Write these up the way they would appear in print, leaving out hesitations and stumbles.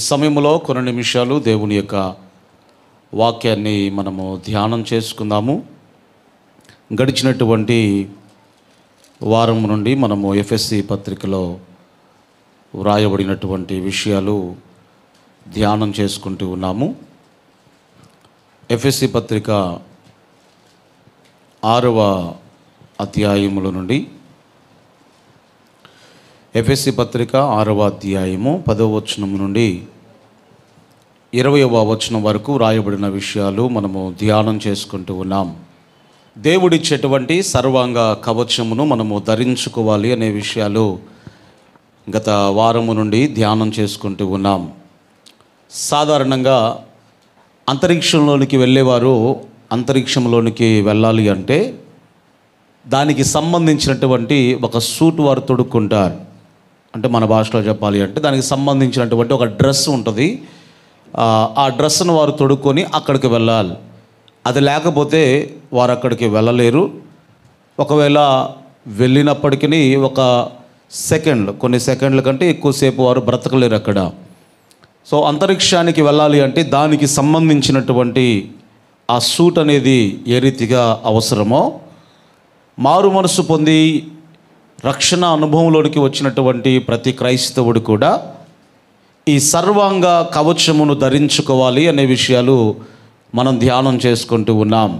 ఈ సమయంలో కొన్ని నిమిషాలు దేవుని యొక్క వాక్యాన్ని మనము ధ్యానం చేసుకుందాము. గడిచినటువంటి వారం నుండి మనము ఎఫ్ఎస్సి పత్రికలో వ్రాయబడినటువంటి విషయాలు ధ్యానం చేసుకుంటూ ఉన్నాము. ఎఫ్ఎస్సి పత్రిక 6వ అధ్యాయముల నుండి ఎఫ్ఎస్సి పత్రిక 6వ అధ్యాయము 10వ వచనం నుండి 20వ వచనం వరకు రాయబడిన విషయాలు మనము ధ్యానం చేసుకుంటూ ఉన్నాం. దేవుడిచ్చేటువంటి సర్వాంగ కవచమును మనము ధరించుకోవాలి అనే విషయాలు గత వారము నుండి ధ్యానం చేసుకుంటూ ఉన్నాం. సాధారణంగా అంతరిక్షంలోనికి వెళ్ళేవారు అంతరిక్షంలోనికి వెళ్ళాలి అంటే దానికి సంబంధించినటువంటి ఒక సూట్ వారు తొడుక్కుంటారు. అంటే మన భాషలో చెప్పాలి అంటే దానికి సంబంధించినటువంటి ఒక డ్రెస్ ఉంటుంది. ఆ డ్రెస్ను వారు తొడుక్కొని అక్కడికి వెళ్ళాలి. అది లేకపోతే వారు అక్కడికి వెళ్ళలేరు. ఒకవేళ వెళ్ళినప్పటికీ కొన్ని సెకండ్ల కంటే ఎక్కువసేపు వారు బ్రతకలేరు అక్కడ. సో అంతరిక్షానికి వెళ్ళాలి అంటే దానికి సంబంధించినటువంటి ఆ సూట్ అనేది ఏ రీతిగా అవసరమో, మారు మనసు పొంది రక్షణ అనుభవంలోనికి వచ్చినటువంటి ప్రతి క్రైస్తవుడు కూడా ఈ సర్వాంగ కవచమును ధరించుకోవాలి అనే విషయాలు మనం ధ్యానం చేసుకుంటూ ఉన్నాం.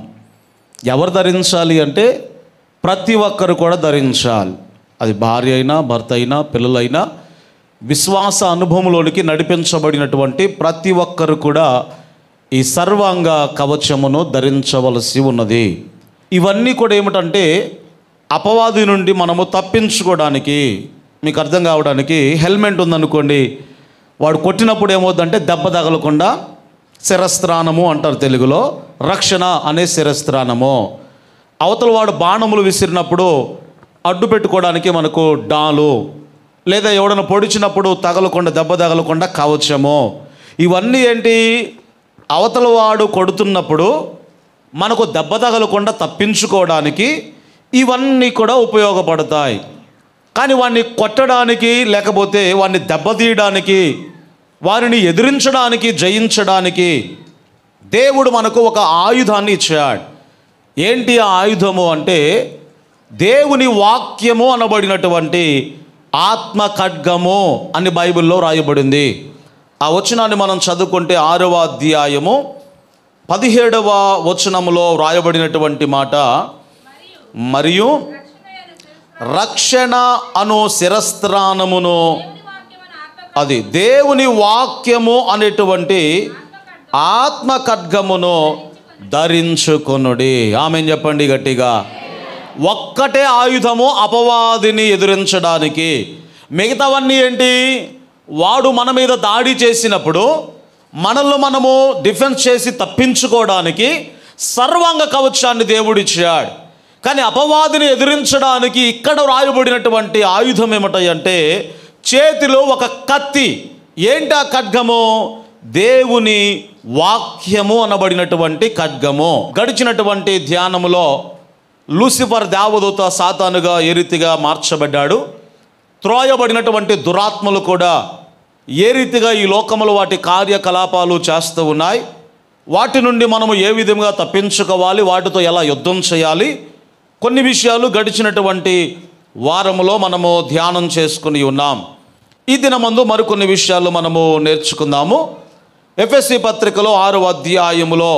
ఎవరు ధరించాలి అంటే ప్రతి ఒక్కరు కూడా ధరించాలి. అది భార్య అయినా, భర్త అయినా, పిల్లలైనా, విశ్వాస అనుభవంలోనికి నడిపించబడినటువంటి ప్రతి ఒక్కరు కూడా ఈ సర్వాంగ కవచమును ధరించవలసి ఉన్నది. ఇవన్నీ కూడా ఏమిటంటే అపవాది నుండి మనము తప్పించుకోవడానికి, మీకు అర్థం కావడానికి, హెల్మెట్ ఉందనుకోండి, వాడు కొట్టినప్పుడు ఏమవుతుందంటే దెబ్బ తగలకుండా శిరస్త్రాణము అంటారు తెలుగులో, రక్షణ అనే శిరస్త్రాణము. అవతల వాడు బాణములు విసిరినప్పుడు అడ్డు పెట్టుకోవడానికి మనకు డాలు, లేదా ఎవడన్నా పొడిచినప్పుడు తగలకుండా దెబ్బ తగలకుండా కవచము. ఇవన్నీ ఏంటి, అవతల వాడు కొడుతున్నప్పుడు మనకు దెబ్బ తగలకుండా తప్పించుకోవడానికి ఇవన్నీ కూడా ఉపయోగపడతాయి. కానీ వాడిని కొట్టడానికి, లేకపోతే వాడిని దెబ్బతీయడానికి, వారిని ఎదిరించడానికి, జయించడానికి దేవుడు మనకు ఒక ఆయుధాన్ని ఇచ్చాడు. ఏంటి ఆ ఆయుధము అంటే దేవుని వాక్యము అనబడినటువంటి ఆత్మ ఖడ్గము అని బైబిల్లో రాయబడింది. ఆ వచనాన్ని మనం చదువుకుంటే 6వ అధ్యాయము 17వ వచనములో రాయబడినటువంటి మాట, మరియు రక్షణ అను శిరస్త్రాణమును, అది దేవుని వాక్యము అనేటువంటి ఆత్మ ఖడ్గమును ధరించుకొనుడి. ఆమెన్ చెప్పండి గట్టిగా. ఒక్కటే ఆయుధము అపవాదిని ఎదిరించడానికి. మిగతావన్నీ ఏంటి, వాడు మన మీద దాడి చేసినప్పుడు మనల్ని మనము డిఫెన్స్ చేసి తప్పించుకోవడానికి సర్వాంగ కవచాన్ని దేవుడిచ్చాడు. కానీ అపవాదిని ఎదిరించడానికి ఇక్కడ రాయబడినటువంటి ఆయుధం ఏమిటంటే చేతిలో ఒక కత్తి. ఏంటి ఆ ఖడ్గము? దేవుని వాక్యము అనబడినటువంటి ఖడ్గము. గడిచినటువంటి ధ్యానములో లూసిఫర్ దేవదూత సాతానుగా ఏ రీతిగా మార్చబడ్డాడు, త్రోయబడినటువంటి దురాత్మలు కూడా ఏ రీతిగా ఈ లోకములో వాటి కార్యకలాపాలు చేస్తూ ఉన్నాయి, వాటి నుండి మనము ఏ విధంగా తప్పించుకోవాలి, వాటితో ఎలా యుద్ధం చేయాలి, కొన్ని విషయాలు గడిచినటువంటి వారములో మనము ధ్యానం చేసుకుని ఉన్నాం. ఈ దినమందు మరికొన్ని విషయాలు మనము నేర్చుకుందాము. ఎఫ్ఎస్సి పత్రికలో 6వ అధ్యాయములో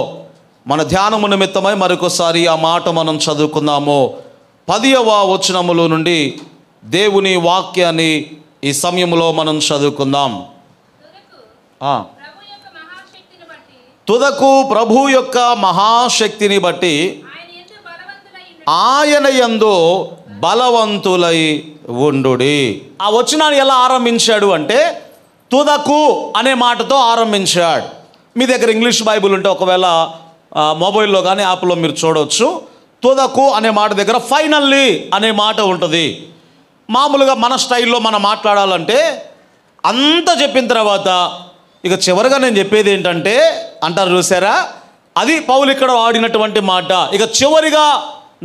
మన ధ్యానము నిమిత్తమై మరొకసారి ఆ మాట మనం చదువుకుందాము. 10వ వచనముల నుండి దేవుని వాక్యాన్ని ఈ సమయంలో మనం చదువుకుందాం. తుదకు ప్రభు యొక్క మహాశక్తిని బట్టి ఆయన యందు బలవంతులై ఉండుడి. ఆ వచనాన్ని ఎలా ఆరంభించాడు అంటే తుదకు అనే మాటతో ఆరంభించాడు. మీ దగ్గర ఇంగ్లీష్ బైబిల్ ఉంటే ఒకవేళ మొబైల్లో కానీ యాప్లో మీరు చూడవచ్చు. తుదకు అనే మాట దగ్గర ఫైనల్లీ అనే మాట ఉంటుంది. మామూలుగా మన స్టైల్లో మనం మాట్లాడాలంటే అంతా చెప్పిన తర్వాత ఇక చివరిగా నేను చెప్పేది ఏంటంటే అంటారు చూసారా, అది పౌలు ఇక్కడ వాడినటువంటి మాట. ఇక చివరిగా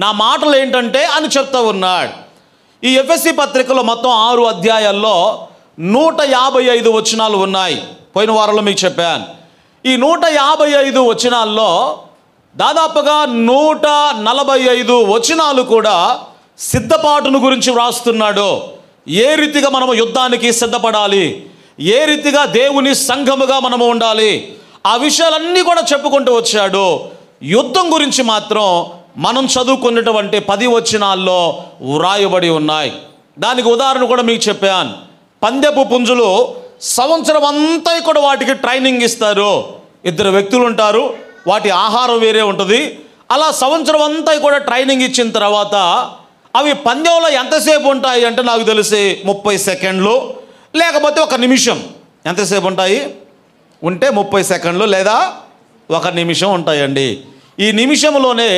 నా మాటలు ఏంటంటే అని చెప్తూ ఉన్నాడు. ఈ ఎఫ్ఎస్సి పత్రికలో మొత్తం 6 అధ్యాయాల్లో 155 వచనాలు ఉన్నాయి. పోయిన వారంలో మీకు చెప్పాను. ఈ 155 వచనాల్లో దాదాపుగా 145 వచనాలు కూడా సిద్ధపాటును గురించి వ్రాస్తున్నాడు. ఏ రీతిగా మనము యుద్ధానికి సిద్ధపడాలి, ఏ రీతిగా దేవుని సంఘముగా మనము ఉండాలి, ఆ విషయాలన్నీ కూడా చెప్పుకుంటూ వచ్చాడు. యుద్ధం గురించి మాత్రం మనం చదువుకున్నటువంటి 10 వచనాల్లో వ్రాయబడి ఉన్నాయి. దానికి ఉదాహరణ కూడా మీకు చెప్పాను. పందెపు పుంజులు సంవత్సరం అంతా కూడా వాటికి ట్రైనింగ్ ఇస్తారు. 2 వ్యక్తులు ఉంటారు, వాటి ఆహారం వేరే ఉంటుంది. అలా సంవత్సరం అంతా కూడా ట్రైనింగ్ ఇచ్చిన తర్వాత అవి పందెంలో ఎంతసేపు ఉంటాయి అంటే నాకు తెలిసి 30 సెకండ్లు లేకపోతే 1 నిమిషం. ఎంతసేపు ఉంటాయి ఉంటే 30 సెకండ్లు లేదా 1 నిమిషం ఉంటాయండి. ఈ నిమిషంలోనే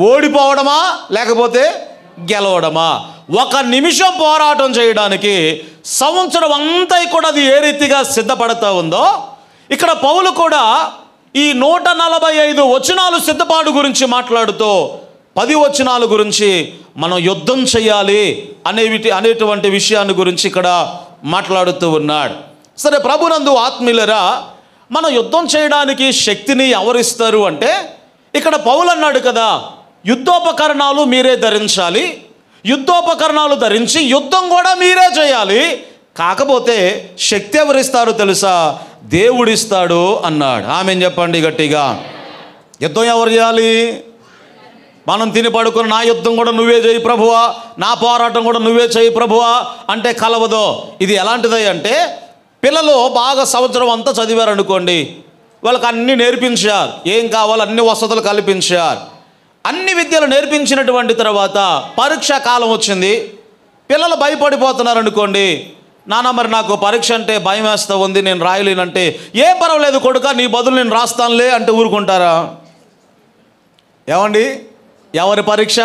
ఓడిపోవడమా లేకపోతే గెలవడమా? 1 నిమిషం పోరాటం చేయడానికి సంవత్సరం అంతా కూడా అది ఏ రీతిగా సిద్ధపడతా ఉందో, ఇక్కడ పౌలు కూడా ఈ 145 వచనాలు సిద్ధపాటు గురించి మాట్లాడుతూ 10 వచనాల గురించి మనం యుద్ధం చేయాలి అనేటువంటి విషయాన్ని గురించి ఇక్కడ మాట్లాడుతూ ఉన్నాడు. సరే, ప్రభునందు ఆత్మీయులరా, మనం యుద్ధం చేయడానికి శక్తిని ఎవరిస్తారు అంటే ఇక్కడ పౌలు అన్నాడు కదా, యుద్ధోపకరణాలు మీరే ధరించాలి, యుద్ధోపకరణాలు ధరించి యుద్ధం కూడా మీరే చేయాలి. కాకపోతే శక్తి ఎవరిస్తారు తెలుసా? దేవుడిస్తాడు అన్నాడు. ఆమేన్ చెప్పండి గట్టిగా. యుద్ధం ఎవరు చేయాలి? మనం తిని పడుకుని నా యుద్ధం కూడా నువ్వే చేయి ప్రభువా, నా పోరాటం కూడా నువ్వే చేయి ప్రభువా అంటే కలవదో. ఇది ఎలాంటిది అంటే, పిల్లలు బాగా సంవత్సరం అంతా చదివారు అనుకోండి, వాళ్ళకి అన్నీ నేర్పించారు, ఏం కావాలో అన్ని వసతులు కల్పించారు. అన్ని విద్యలు నేర్పించినటువంటి తర్వాత పరీక్షా కాలం వచ్చింది, పిల్లలు భయపడిపోతున్నారు అనుకోండి. నాన్న మరి నాకు పరీక్ష అంటే భయం వేస్తూ ఉంది, నేను రాయలేనంటే, ఏం పర్వాలేదు కొడుక నీ బదులు నేను రాస్తానులే అంటే ఊరుకుంటారా? ఏమండి, ఎవరి పరీక్ష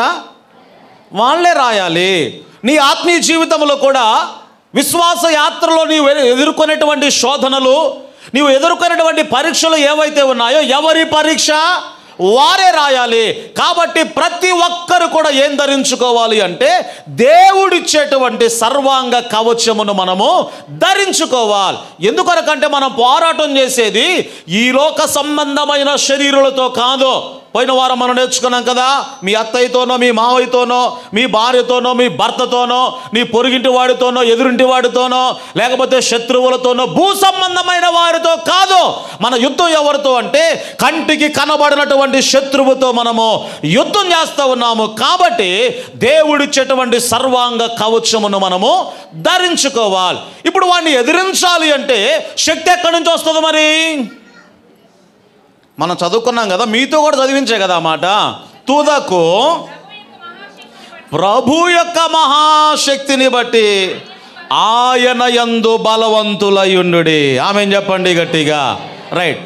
వాళ్ళే రాయాలి. నీ ఆత్మీయ జీవితంలో కూడా విశ్వాస యాత్రలో నీవు ఎదుర్కొనేటువంటి శోధనలు, నీవు ఎదుర్కొనేటువంటి పరీక్షలు ఏవైతే ఉన్నాయో ఎవరి పరీక్ష వారే రాయాలి. కాబట్టి ప్రతి ఒక్కరు కూడా ఏం ధరించుకోవాలి అంటే దేవుడిచ్చేటువంటి సర్వాంగ కవచమును మనము ధరించుకోవాలి. ఎందుకొరకంటే మనం పోరాటం చేసేది ఈ లోక సంబంధమైన శరీరులతో కాదు. పోయిన వారం మనం నేర్చుకున్నాం కదా, మీ అత్తయ్యతోనో మీ మావయ్యతోనో మీ భార్యతోనో మీ భర్తతోనో నీ పొరుగింటి వాడితోనో ఎదురింటి వాడితోనో లేకపోతే శత్రువులతోనో భూ సంబంధమైన వారితో కాదు. మన యుద్ధం ఎవరితో అంటే కంటికి కనబడినటువంటి శత్రువుతో మనము యుద్ధం చేస్తూ ఉన్నాము. కాబట్టి దేవుడిచ్చేటువంటి సర్వాంగ కవచమును మనము ధరించుకోవాలి. ఇప్పుడు వాడిని ఎదిరించాలి అంటే శక్తి ఎక్కడి నుంచి వస్తుంది? మరి మనం చదువుకున్నాం కదా, మీతో కూడా చదివించే కదా ఆ మాట. తుదకు ప్రభు యొక్క మహాశక్తిని బట్టి ఆయన యందు బలవంతులయుండుడి. ఆమేన్ చెప్పండి గట్టిగా. రైట్,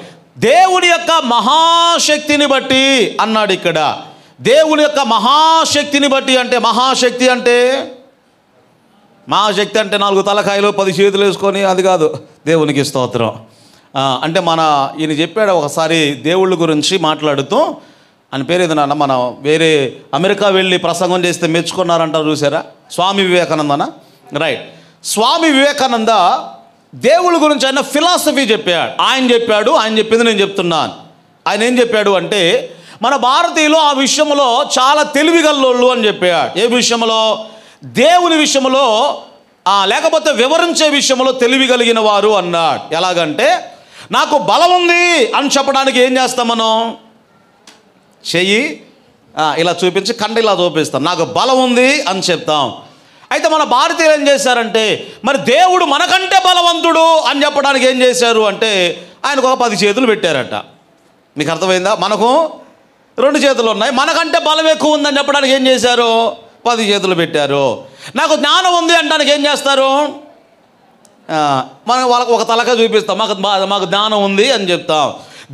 దేవుని యొక్క మహాశక్తిని బట్టి అన్నాడు ఇక్కడ. దేవుని యొక్క మహాశక్తిని బట్టి అంటే, మహాశక్తి అంటే 4 తలకాయలు 10 చేతులు వేసుకొని అది కాదు. దేవునికి స్తోత్రం. అంటే ఈయన చెప్పాడు ఒకసారి దేవుళ్ళ గురించి మాట్లాడుతూ, ఆయన పేరు ఏదన్నా మనం వేరే అమెరికా వెళ్ళి ప్రసంగం చేస్తే మెచ్చుకున్నారంటారు చూసారా, స్వామి వివేకానందనా? రైట్, స్వామి వివేకానంద దేవుళ్ళ గురించి ఆయన ఫిలాసఫీ చెప్పాడు. ఆయన చెప్పింది నేను చెప్తున్నాను. ఆయన ఏం చెప్పాడు అంటే, మన భారతీయులు ఆ విషయంలో చాలా తెలివిగల్లోళ్ళు అని చెప్పాడు. ఏ విషయంలో? దేవుని విషయంలో లేకపోతే వివరించే విషయంలో తెలివి కలిగిన వారు అన్నాడు. ఎలాగంటే, నాకు బలం ఉంది అని చెప్పడానికి ఏం చేస్తాం మనం? చెయ్యి ఇలా చూపించి కండ ఇలా చూపిస్తాం, నాకు బలం ఉంది అని చెప్తాం. అయితే మన భారతీయులు ఏం చేశారంటే, మరి దేవుడు మనకంటే బలవంతుడు అని చెప్పడానికి ఏం చేశారు అంటే ఆయనకు ఒక 10 చేతులు పెట్టారట. మీకు అర్థమైందా? మనకు 2 చేతులు ఉన్నాయి, మనకంటే బలం ఎక్కువ ఉందని చెప్పడానికి ఏం చేశారు? 10 చేతులు పెట్టారు. నాకు జ్ఞానం ఉంది అనడానికి ఏం చేస్తారు? మనం వాళ్ళకు ఒక తలక చూపిస్తాం, మాకు జ్ఞానం ఉంది అని చెప్తాం.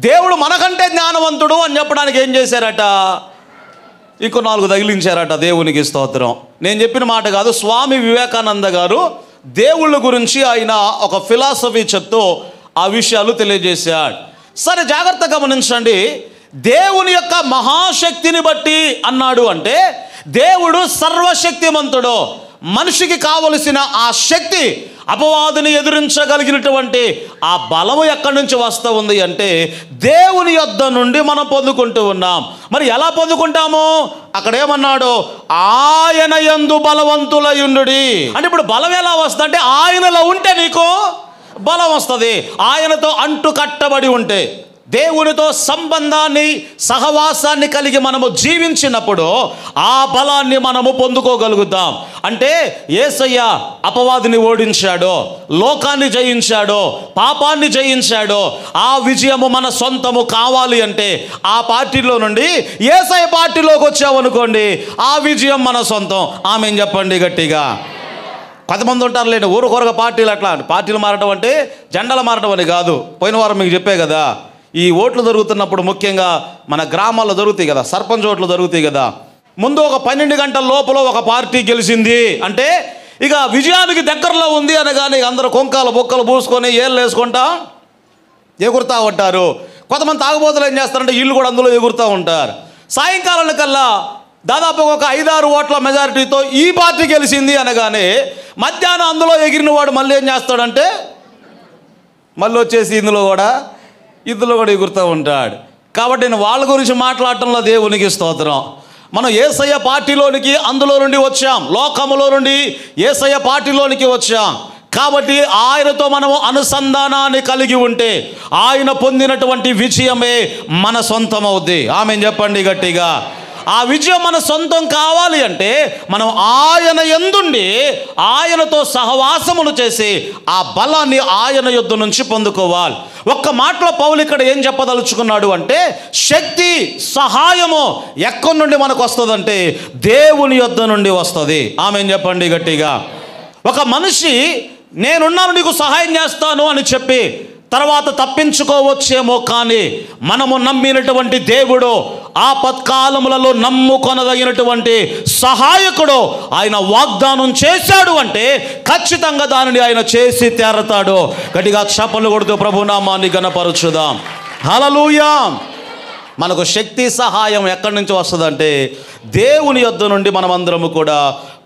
దేవుడు మనకంటే జ్ఞానవంతుడు అని చెప్పడానికి ఏం చేశారట? ఇంకో 4 తగిలించారట. దేవునికి స్తోత్రం. నేను చెప్పిన మాట కాదు, స్వామి వివేకానంద గారు దేవుళ్ళ గురించి ఆయన ఒక ఫిలాసఫీ చెప్తూ ఆ విషయాలు తెలియజేశాడు. సరే, జాగ్రత్తగా గమనించండి. దేవుని యొక్క మహాశక్తిని బట్టి అన్నాడు అంటే దేవుడు సర్వశక్తిమంతుడు. మనిషికి కావలసిన ఆ శక్తి అపవాదిని ఎదిరించగలిగినటువంటి ఆ బలము ఎక్కడి నుంచి వస్తూ ఉంది అంటే దేవుని యొద్ద నుండి మనం పొందుకుంటూ ఉన్నాం. మరి ఎలా పొందుకుంటాము? అక్కడ ఏమన్నాడు? ఆయన యందు బలవంతులయుండుడి అంటే ఇప్పుడు బలం ఎలా వస్తుంది అంటే ఆయనలో ఉంటే నీకు బలం వస్తుంది. ఆయనతో అంటు కట్టబడి ఉంటే, దేవునితో సంబంధాన్ని సహవాసాన్ని కలిగి మనము జీవించినప్పుడు ఆ బలాన్ని మనము పొందుకోగలుగుతాం. అంటే యేసయ్య అపవాదిని ఓడించాడో, లోకాన్ని జయించాడో, పాపాన్ని జయించాడో, ఆ విజయము మన సొంతము కావాలి అంటే ఆ పార్టీలో నుండి యేసయ్య పార్టీలోకి వచ్చామనుకోండి, ఆ విజయం మన సొంతం. ఆమెన్ చెప్పండి గట్టిగా. కొంతమంది ఉంటారు లేండి ఊరుకొరగా పార్టీలు, అట్లా పార్టీలు మారడం అంటే జెండాలు మారడం అని కాదు. పోయిన వారం మీకు చెప్పే కదా, ఈ ఓట్లు జరుగుతున్నప్పుడు ముఖ్యంగా మన గ్రామాల్లో జరుగుతాయి కదా, సర్పంచ్ ఓట్లు జరుగుతాయి కదా. ముందు ఒక 12 గంటల లోపల ఒక పార్టీ గెలిచింది అంటే ఇక విజయానికి దగ్గరలో ఉంది అనగానే అందరూ కొంకాలు బొక్కలు పూసుకొని ఏళ్ళు వేసుకుంటా ఎగురుతూ ఉంటారు. కొంతమంది తాగుబోతులు ఏం చేస్తారంటే ఇల్లు కూడా అందులో ఎగురుతూ ఉంటారు. సాయంకాలానికల్లా దాదాపు ఒక 5-6 ఓట్ల మెజారిటీతో ఈ పార్టీ గెలిచింది అనగానే మధ్యాహ్నం అందులో ఎగిరిన వాడు మళ్ళీ ఏం చేస్తాడంటే మళ్ళీ వచ్చేసి ఇందులో కూడా ఎగురుతూ ఉంటాడు. కాబట్టి నేను వాళ్ళ గురించి మాట్లాడటంలో దేవునికి స్తోత్రం. మనం యేసయ్య పార్టీలోనికి అందులో నుండి వచ్చాం, లోకములో నుండి యేసయ్య పార్టీలోనికి వచ్చాం. కాబట్టి ఆయనతో మనము అనుసంధానాన్ని కలిగి ఉంటే ఆయన పొందినటువంటి విజయమే మన సొంతం అవుద్ది. ఆమెన్ చెప్పండి గట్టిగా. ఆ విజయం మన సొంతం కావాలి అంటే మనం ఆయన యందుండి ఆయనతో సహవాసములు చేసి ఆ బలాన్ని ఆయన యొద్ద నుంచి పొందుకోవాలి. ఒక్క మాటలో పౌలు ఇక్కడ ఏం చెప్పదలుచుకున్నాడు అంటే శక్తి, సహాయము ఎక్కడి నుండి మనకు వస్తుందంటే దేవుని యొద్ద నుండి వస్తుంది. ఆమెన్ చెప్పండి గట్టిగా. ఒక మనిషి నేనున్నాను నీకు సహాయం చేస్తాను అని చెప్పి తర్వాత తప్పించుకోవచ్చేమో, కానీ మనము నమ్మినటువంటి దేవుడు, ఆపత్కాలములలో నమ్ముకొనదగినటువంటి సహాయకుడు ఆయన వాగ్దానం చేశాడు అంటే ఖచ్చితంగా దానిని ఆయన చేసి తీరతాడు. గట్టిగా చప్పట్లు కొడుతూ ప్రభునామాన్ని ఘనపరచుదాం. హల్లెలూయా. మనకు శక్తి, సహాయం ఎక్కడి నుంచి వస్తుందంటే దేవుని యొద్ద నుండి మనమందరము కూడా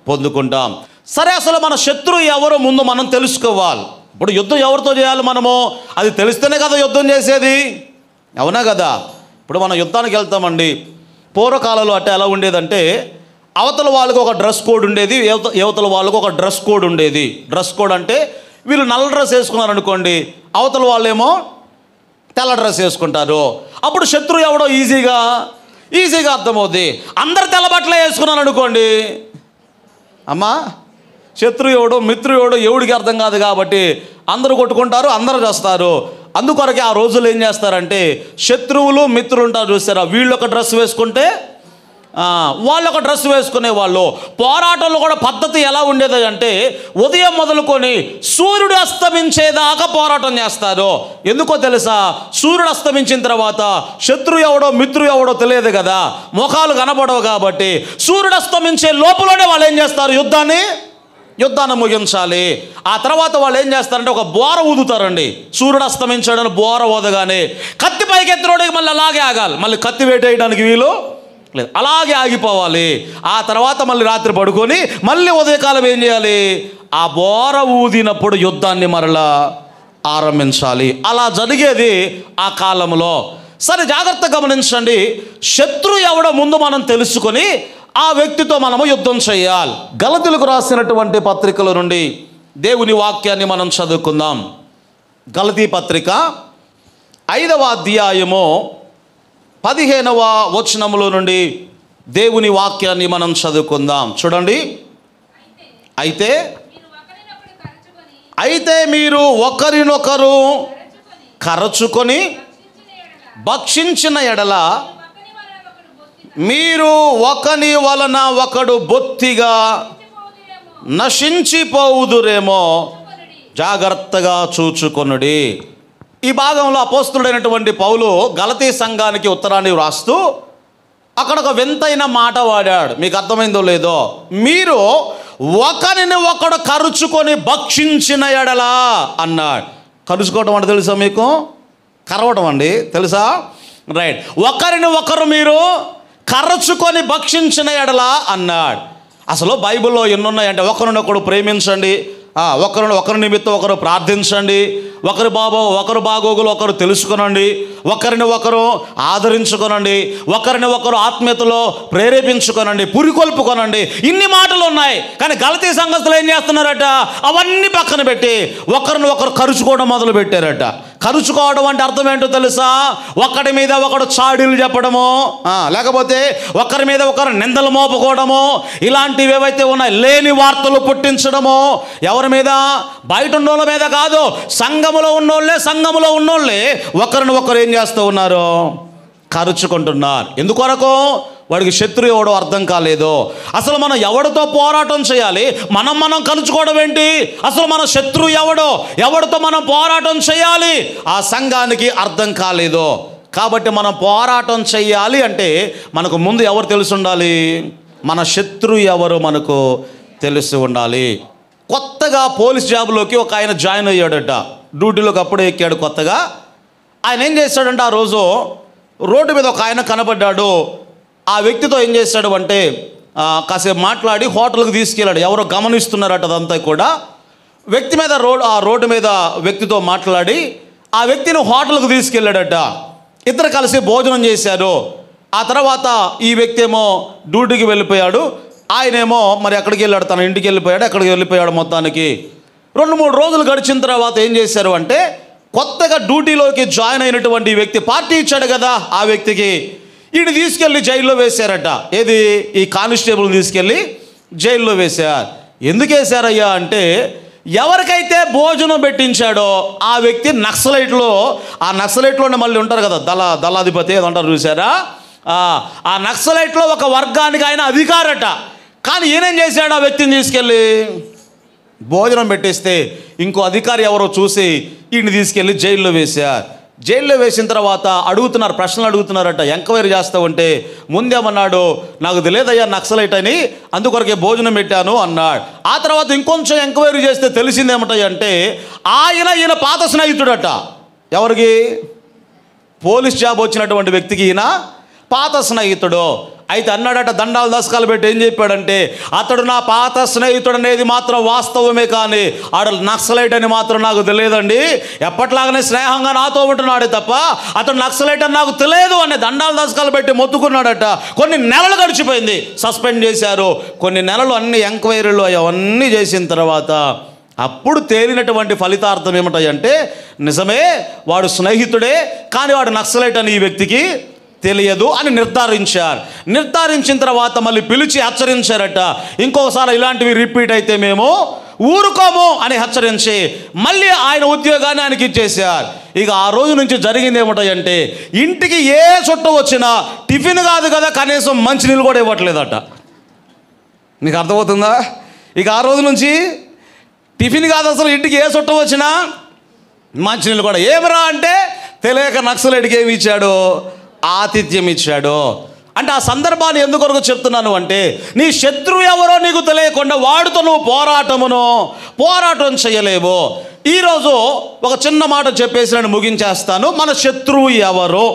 పొందుకుంటాం. సరే, అసలు మన శత్రువు ఎవరో ముందు మనం తెలుసుకోవాలి. ఇప్పుడు యుద్ధం ఎవరితో చేయాలి మనము? అది తెలిస్తేనే కదా యుద్ధం చేసేది, అవునా కదా? ఇప్పుడు మనం యుద్ధానికి వెళ్తామండి. పూర్వకాలంలో అంటే ఎలా ఉండేదంటే అవతల వాళ్ళకు ఒక డ్రెస్ కోడ్ ఉండేది, యువతల వాళ్ళకు ఒక డ్రెస్ కోడ్ ఉండేది. డ్రెస్ కోడ్ అంటే వీళ్ళు నల్ల డ్రెస్ వేసుకున్నారనుకోండి, అవతల వాళ్ళేమో తెల్ల డ్రెస్ వేసుకుంటారు. అప్పుడు శత్రువు ఎవడో ఈజీగా అర్థమవుద్ది. అందరు తెల్ల బట్టలే వేసుకున్నారు అనుకోండి, అమ్మా శత్రువు ఎవడో మిత్రుడు ఎవడో ఎవడికి అర్థం కాదు. కాబట్టి అందరూ కొట్టుకుంటారు, అందరూ చేస్తారు. అందుకొరకే ఆ రోజులు ఏం చేస్తారంటే శత్రువులు మిత్రులు ఉంటారు చూస్తారా, వీళ్ళు ఒక డ్రెస్ వేసుకుంటే వాళ్ళు ఒక డ్రెస్ వేసుకునే వాళ్ళు. పోరాటంలో కూడా పద్ధతి ఎలా ఉండేది అంటే ఉదయం మొదలుకొని సూర్యుడు అస్తమించేదాకా పోరాటం చేస్తారు. ఎందుకో తెలుసా? సూర్యుడు అస్తమించిన తర్వాత శత్రువు ఎవడో మిత్రుడు ఎవడో తెలియదు కదా, ముఖాలు కనబడవు. కాబట్టి సూర్యుడు అస్తమించే లోపలనే వాళ్ళు ఏం చేస్తారు? యుద్ధాన్ని ముగించాలి. ఆ తర్వాత వాళ్ళు ఏం చేస్తారంటే ఒక బోర ఊదుతారండి. సూర్యుడు అస్తమించాడని బోర ఊదగానే కత్తి పైకి ఎత్తురోడికి మళ్ళీ అలాగే ఆగాలి. మళ్ళీ కత్తి వేటేయడానికి వీలు లేదు, అలాగే ఆగిపోవాలి. ఆ తర్వాత మళ్ళీ రాత్రి పడుకొని మళ్ళీ ఉదయకాలం ఏం చేయాలి? ఆ బోర ఊదినప్పుడు యుద్ధాన్ని మరలా ఆరంభించాలి. అలా జరిగేది ఆ కాలంలో. సరే, జాగ్రత్త గమనించండి. శత్రువు ఎవడో ముందు మనం తెలుసుకొని ఆ వ్యక్తితో మనము యుద్ధం చేయాలి. గలతీయులకు రాసినటువంటి పత్రికల నుండి దేవుని వాక్యాన్ని మనం చదువుకుందాం. గలతీ పత్రిక 5వ అధ్యాయము 15వ వచనములో నుండి దేవుని వాక్యాన్ని మనం చదువుకుందాం. చూడండి. అయితే మీరు ఒకరినొకరు కరచుకొని భక్షించిన ఎడల మీరు ఒకని వలన ఒకడు బొత్తిగా నశించిపోవుదురేమో, జాగ్రత్తగా చూచుకొనుడి. ఈ భాగంలో అపోస్తుడైనటువంటి పౌలు గలతీ సంఘానికి ఉత్తరాన్ని వ్రాస్తూ అక్కడ ఒక వింతైన మాట వాడాడు. మీకు అర్థమైందో లేదో, మీరు ఒకరిని ఒకడు కరుచుకొని భక్షించిన ఎడలా అన్నాడు. కరుచుకోవటం అంటే తెలుసా మీకు? కరవటం అండి, తెలుసా? రైట్. ఒకరిని ఒకరు మీరు కరచుకొని భక్షించిన ఎడలా అన్నాడు. అసలు బైబిల్లో ఎన్నున్నాయంటే ఒకరినొకడు ప్రేమించండి, ఒకరి నిమిత్తం ఒకరు ప్రార్థించండి, ఒకరి బాగోగులు ఒకరు తెలుసుకొనండి, ఒకరిని ఒకరు ఆదరించుకొనండి, ఒకరిని ఒకరు ఆత్మీయతలో ప్రేరేపించుకొనండి, పురికొల్పుకొనండి. ఇన్ని మాటలు ఉన్నాయి. కానీ గలతీ సంఘస్థులు ఏం చేస్తున్నారట? అవన్నీ పక్కన పెట్టి ఒకరిని ఒకరు కరుచుకోవడం మొదలు పెట్టారట. కరుచుకోవడం అంటే అర్థం ఏంటో తెలుసా? ఒకటి మీద ఒకడు చాడీలు చెప్పడము, లేకపోతే ఒకరి మీద ఒకరు నిందలు మోపుకోవడము, ఇలాంటివి ఏవైతే ఉన్నాయి, లేని వార్తలు పుట్టించడము. ఎవరి మీద? బయట ఉన్నోళ్ళ మీద కాదు, సంఘములో ఉన్నోళ్ళే ఒకరిని ఒకరు ఏం చేస్తూ ఉన్నారు? కరుచుకుంటున్నారు. ఎందుకొరకు? వాడికి శత్రువు ఎవడో అర్థం కాలేదు. అసలు మనం ఎవరితో పోరాటం చేయాలి? మనం కలుచుకోవడం ఏంటి? అసలు మన శత్రువు ఎవడితో మనం పోరాటం చేయాలి? ఆ సంఘానికి అర్థం కాలేదు. కాబట్టి మనం పోరాటం చేయాలి అంటే మనకు ముందు ఎవరు తెలిసి ఉండాలి? మన శత్రువు ఎవరు మనకు తెలిసి ఉండాలి. కొత్తగా పోలీస్ జాబ్లోకి ఒక ఆయన జాయిన్ అయ్యాడట. డ్యూటీలోకి అప్పుడే ఎక్కాడు కొత్తగా. ఆయన ఏం చేశాడంటే, ఆ రోజు రోడ్డు మీద ఒక ఆయన కనబడ్డాడు. ఆ వ్యక్తితో ఏం చేశాడు అంటే కాసేపు మాట్లాడి హోటల్కి తీసుకెళ్ళాడు. ఎవరో గమనిస్తున్నారట అదంతా కూడా. వ్యక్తి మీద రోడ్డు మీద వ్యక్తితో మాట్లాడి ఆ వ్యక్తిని హోటల్కి తీసుకెళ్ళాడట. ఇద్దరు కలిసి భోజనం చేశారు. ఆ తర్వాత ఈ వ్యక్తి ఏమో డ్యూటీకి వెళ్ళిపోయాడు, ఆయనేమో మరి ఎక్కడికి వెళ్ళాడు? తన ఇంటికి వెళ్ళిపోయాడు. మొత్తానికి 2-3 రోజులు గడిచిన తర్వాత ఏం చేశారు అంటే, కొత్తగా డ్యూటీలోకి జాయిన్ అయినటువంటి వ్యక్తి పార్టీ ఇచ్చాడు కదా ఆ వ్యక్తికి, ఈయన తీసుకెళ్ళి జైల్లో వేశారట. ఏది? ఈ కానిస్టేబుల్ తీసుకెళ్ళి జైల్లో వేశారు. ఎందుకు వేశారయ్యా అంటే, ఎవరికైతే భోజనం పెట్టించాడో ఆ వ్యక్తి ఆ నక్సలైట్లోనే మళ్ళీ ఉంటారు కదా దళాధిపతి ఏదో అంటారు చూసారా, ఆ నక్సలైట్లో ఒక వర్గానికి ఆయన అధికారట. కానీ ఈయనేం చేశాడు? ఆ వ్యక్తిని తీసుకెళ్ళి భోజనం పెట్టేస్తే ఇంకో అధికారి ఎవరో చూసి ఈయన్ని తీసుకెళ్ళి జైల్లో వేశారు. జైల్లో వేసిన తర్వాత ప్రశ్నలు అడుగుతున్నారట. ఎంక్వైరీ చేస్తామంటే ముందేమన్నాడు, నాకు తెలియదయ్యా నక్సలైట్ అని, అందుకొరకే భోజనం పెట్టాను అన్నాడు. ఆ తర్వాత ఇంకొంచెం ఎంక్వైరీ చేస్తే తెలిసిందేమిటంటే, ఈయన పాత స్నేహితుడట. ఎవరికి? పోలీస్ జాబ్ వచ్చినటువంటి వ్యక్తికి ఈయన పాత స్నేహితుడు. అయితే అన్నాడట, దండాలు దశకాలు పెట్టి ఏం చెప్పాడంటే, అతడు నా పాత స్నేహితుడు అనేది మాత్రం వాస్తవమే, కానీ ఆడు నక్సలైట్ అని మాత్రం నాకు తెలియదండి. ఎప్పట్లాగానే స్నేహంగా నాతో ఉంటున్నాడే తప్ప అతడు నక్సలైట్ అని నాకు తెలియదు అని దండాలు దశకాలు పెట్టి మొత్తుకున్నాడట. కొన్ని నెలలు గడిచిపోయింది, సస్పెండ్ చేశారు. కొన్ని నెలలు అన్ని ఎంక్వైరీలు అవన్నీ చేసిన తర్వాత అప్పుడు తేలినటువంటి ఫలితార్థం ఏమిటంటే, నిజమే వాడు స్నేహితుడే, కానీ వాడు నక్సలైట్ అని ఈ వ్యక్తికి తెలియదు అని నిర్ధారించిన తర్వాత మళ్ళీ పిలిచి హెచ్చరించారట. ఇంకోసారి ఇలాంటివి రిపీట్ అయితే మేము ఊరుకోము అని హెచ్చరించి మళ్ళీ ఆయన ఉద్యోగాన్ని ఆయనకి ఇచ్చేశారు. ఇక ఆ రోజు నుంచి జరిగింది ఏమిటంటే, ఇంటికి ఏ చుట్ట వచ్చినా టిఫిన్ కాదు కదా, కనీసం మంచినీళ్ళు కూడా ఇవ్వట్లేదట. నీకు అర్థమవుతుందా? ఇక ఆ రోజు నుంచి టిఫిన్ కాదు, అసలు ఇంటికి ఏ చుట్ట వచ్చినా మంచినీళ్ళు కూడా. ఏమిరా అంటే, తెలియక నక్సలైట్కి ఏమి ఇచ్చాడు? ఆతిథ్యం ఇచ్చాడు. అంటే ఆ సందర్భాన్ని ఎందుకొరకు చెప్తున్నాను అంటే, నీ శత్రువు ఎవరో నీకు తెలియకుండా వాడితో నువ్వు పోరాటం చేయలేవు. ఈరోజు ఒక చిన్న మాట చెప్పేసి నేను ముగించేస్తాను. మన శత్రువు ఎవరు?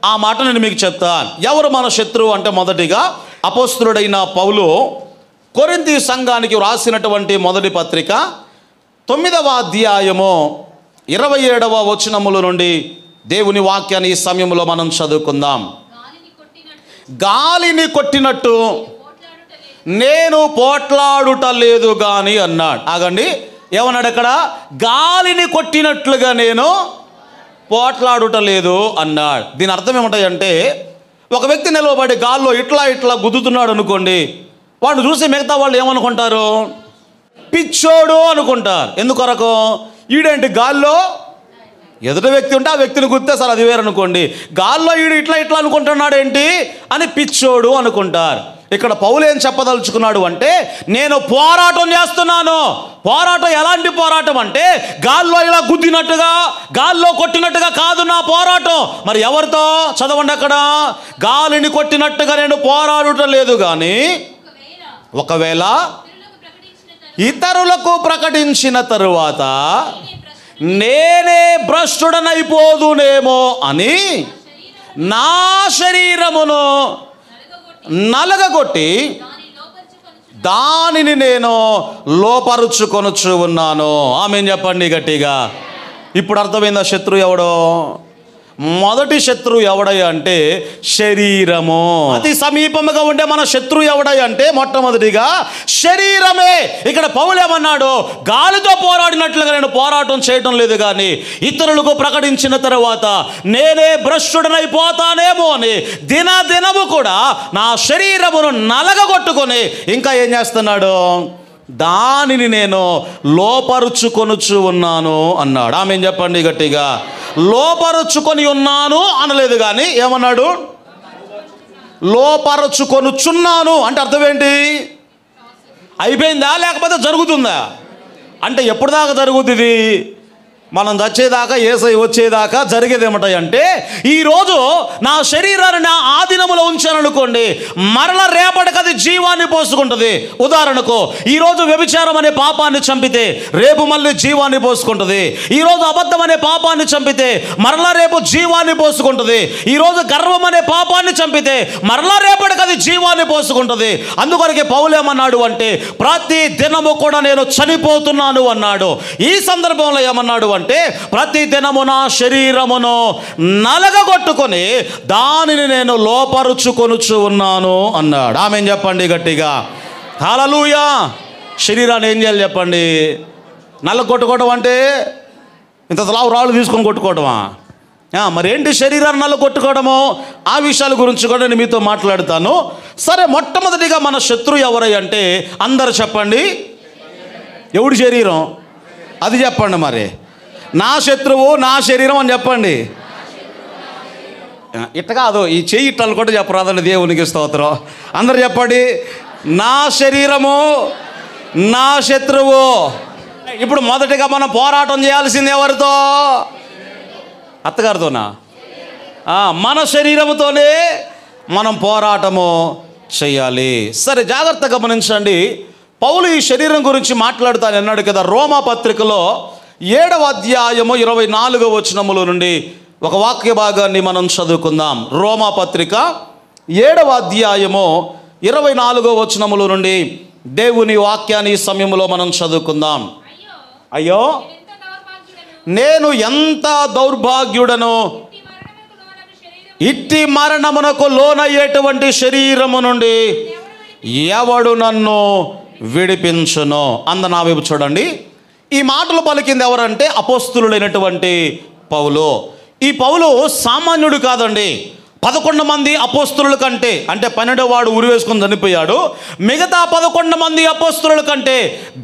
ఆ మాట నేను మీకు చెప్తాను. ఎవరు మన శత్రువు అంటే, మొదటిగా అపోస్తలుడైన పౌలు కొరింథీ సంఘానికి వ్రాసినటువంటి మొదటి పత్రిక 9వ అధ్యాయము 27వ వచనముల నుండి దేవుని వాక్యాన్ని ఈ సమయంలో మనం చదువుకుందాం. గాలిని కొట్టినట్టు నేను పోట్లాడుట లేదు కానీ అన్నాడు. ఆగండి, ఏమన్నాడు అక్కడ? గాలిని కొట్టినట్లుగా నేను పోట్లాడుట లేదు అన్నాడు. దీని అర్థం ఏమిటంటే, ఒక వ్యక్తి నిలవబడి గాల్లో ఇట్లా గుద్దుతున్నాడు అనుకోండి, వాడిని చూసి మిగతా వాళ్ళు ఏమనుకుంటారు? పిచ్చోడు అనుకుంటారు. ఎందుకొరకు? ఈడేంటి గాల్లో ఎదుటి వ్యక్తి ఉంటే ఆ వ్యక్తిని గుర్తే సార్ అది వేరనుకోండి, గాల్లో ఈడు ఇట్లా అనుకుంటున్నాడు ఏంటి అని పిచ్చోడు అనుకుంటారు. ఇక్కడ పౌలు ఏం చెప్పదలుచుకున్నాడు అంటే, నేను పోరాటం చేస్తున్నాను. పోరాటం ఎలాంటి పోరాటం అంటే, గాల్లో ఇలా గుద్దినట్టుగా గాల్లో కొట్టినట్టుగా కాదు నా పోరాటం. మరి ఎవరితో? చదవండి అక్కడ. గాలిని కొట్టినట్టుగా నేను పోరాడటం లేదు, కానీ ఒకవేళ ఇతరులకు ప్రకటించిన తరువాత నేనే భ్రష్టుడనైపోదునేమో అని నా శరీరమును నలగగొట్టి దానిని నేను లోపరుచుకొనుచు ఉన్నాను. ఆమేన్ చెప్పండి గట్టిగా. ఇప్పుడు అర్థమైందా శత్రువు ఎవడో? మొదటి శత్రువు ఎవడయ్య అంటే శరీరము. అతి సమీపముగా ఉండే మన శత్రువు ఎవడయ్య అంటే మొట్టమొదటిగా శరీరమే. ఇక్కడ పౌలు ఏమన్నాడు? గాలితో పోరాడినట్లుగా నేను పోరాటం చేయటం లేదు, కానీ ఇతరులకు ప్రకటించిన తర్వాత నేనే భ్రష్టుడనైపోతానేమో అని దినదినము కూడా నా శరీరమును నలగగొట్టుకొని ఇంకా ఏం చేస్తున్నాడు? దానిని నేను లోపరుచుకొనుచు ఉన్నాను అన్నాడు. ఆమేన్ చెప్పండి గట్టిగా. లోపరుచుకొని ఉన్నాను అనలేదు, కానీ ఏమన్నాడు? లోపరుచుకొనుచున్నాను అంటే అర్థం ఏంటి? అయిపోయిందా లేకపోతే జరుగుతుందా? అంటే ఎప్పుడు దాకా జరుగుతుంది? మనం చచ్చేదాకా, యేసయ్య వచ్చేదాకా జరిగేది ఏమిటంటే, ఈరోజు నా శరీరాన్ని నా ఆధీనంలో ఉంచాననుకోండి, మరల రేపటికి అది జీవాన్ని పోసుకుంటుంది. ఉదాహరణకు ఈరోజు వ్యభిచారం అనే పాపాన్ని చంపితే రేపు మళ్ళీ జీవాన్ని పోసుకుంటుంది. ఈరోజు అబద్ధం అనే పాపాన్ని చంపితే మరలా రేపు జీవాన్ని పోసుకుంటుంది. ఈరోజు గర్వం అనే పాపాన్ని చంపితే మరలా రేపటికి అది జీవాన్ని పోసుకుంటుంది. అందుకొరకే పౌలు ఏమన్నాడు అంటే, ప్రతి దినము కూడా నేను చనిపోతున్నాను అన్నాడు. ఈ సందర్భంలో ఏమన్నాడు అంటే, ప్రతి దినము నా శరీరమును నలగగొట్టుకొని దానిని నేను లోపరుచుకొనుచు ఉన్నాను అన్నాడు. ఆమేన్ చెప్పండి గట్టిగా. హల్లెలూయా. శరీరాన్ని ఏం చేయాలి చెప్పండి? నల్లగొట్టుకోవడం అంటే ఇంత రాళ్ళు తీసుకొని కొట్టుకోవడమా? మరి ఏంటి శరీరాన్ని నల్లగొట్టుకోవడము? ఆ విషయాల గురించి కూడా నేను మీతో మాట్లాడతాను. సరే, మొట్టమొదటిగా మన శత్రువు ఎవరై అంటే అందరు చెప్పండి. ఎవడి శరీరం? అది చెప్పండి. మరి నా శత్రువు నా శరీరం అని చెప్పండి. ఇట్ట కాదు, ఈ చెయ్యి ఇట్టలు కూడా చెప్పరాదండి. దేవునికి స్తోత్రం. అందరు చెప్పండి, నా శరీరము నా శత్రువు. ఇప్పుడు మొదటిగా మనం పోరాటం చేయాల్సింది ఎవరితో? అత్తగారితోనా? మన శరీరముతోనే మనం పోరాటము చేయాలి. సరే, జాగ్రత్తగా గమనించండి. పౌలు ఈ శరీరం గురించి మాట్లాడుతాను అన్నాడు కదా. రోమా పత్రికలో 7వ అధ్యాయము 24వ వచనముల నుండి ఒక వాక్య భాగాన్ని మనం చదువుకుందాం. రోమా పత్రిక 7వ అధ్యాయము 24వ వచనముల నుండి దేవుని వాక్యాన్ని ఈ సమయంలో మనం చదువుకుందాం. అయ్యో, నేను ఎంత దౌర్భాగ్యుడను, ఇట్టి మరణమునకు లోనయ్యేటువంటి శరీరము నుండి ఎవడు నన్ను విడిపించును? నా వైపు చూడండి. ఈ మాటలు పలికింది ఎవరంటే అపోస్తులుడైనటువంటి పౌలు. ఈ పౌలు సామాన్యుడు కాదండి. 11 మంది అపోస్తుల కంటే, అంటే 12వ వాడు ఉరి వేసుకొని చనిపోయాడు, మిగతా 11 మంది అపోస్తుల కంటే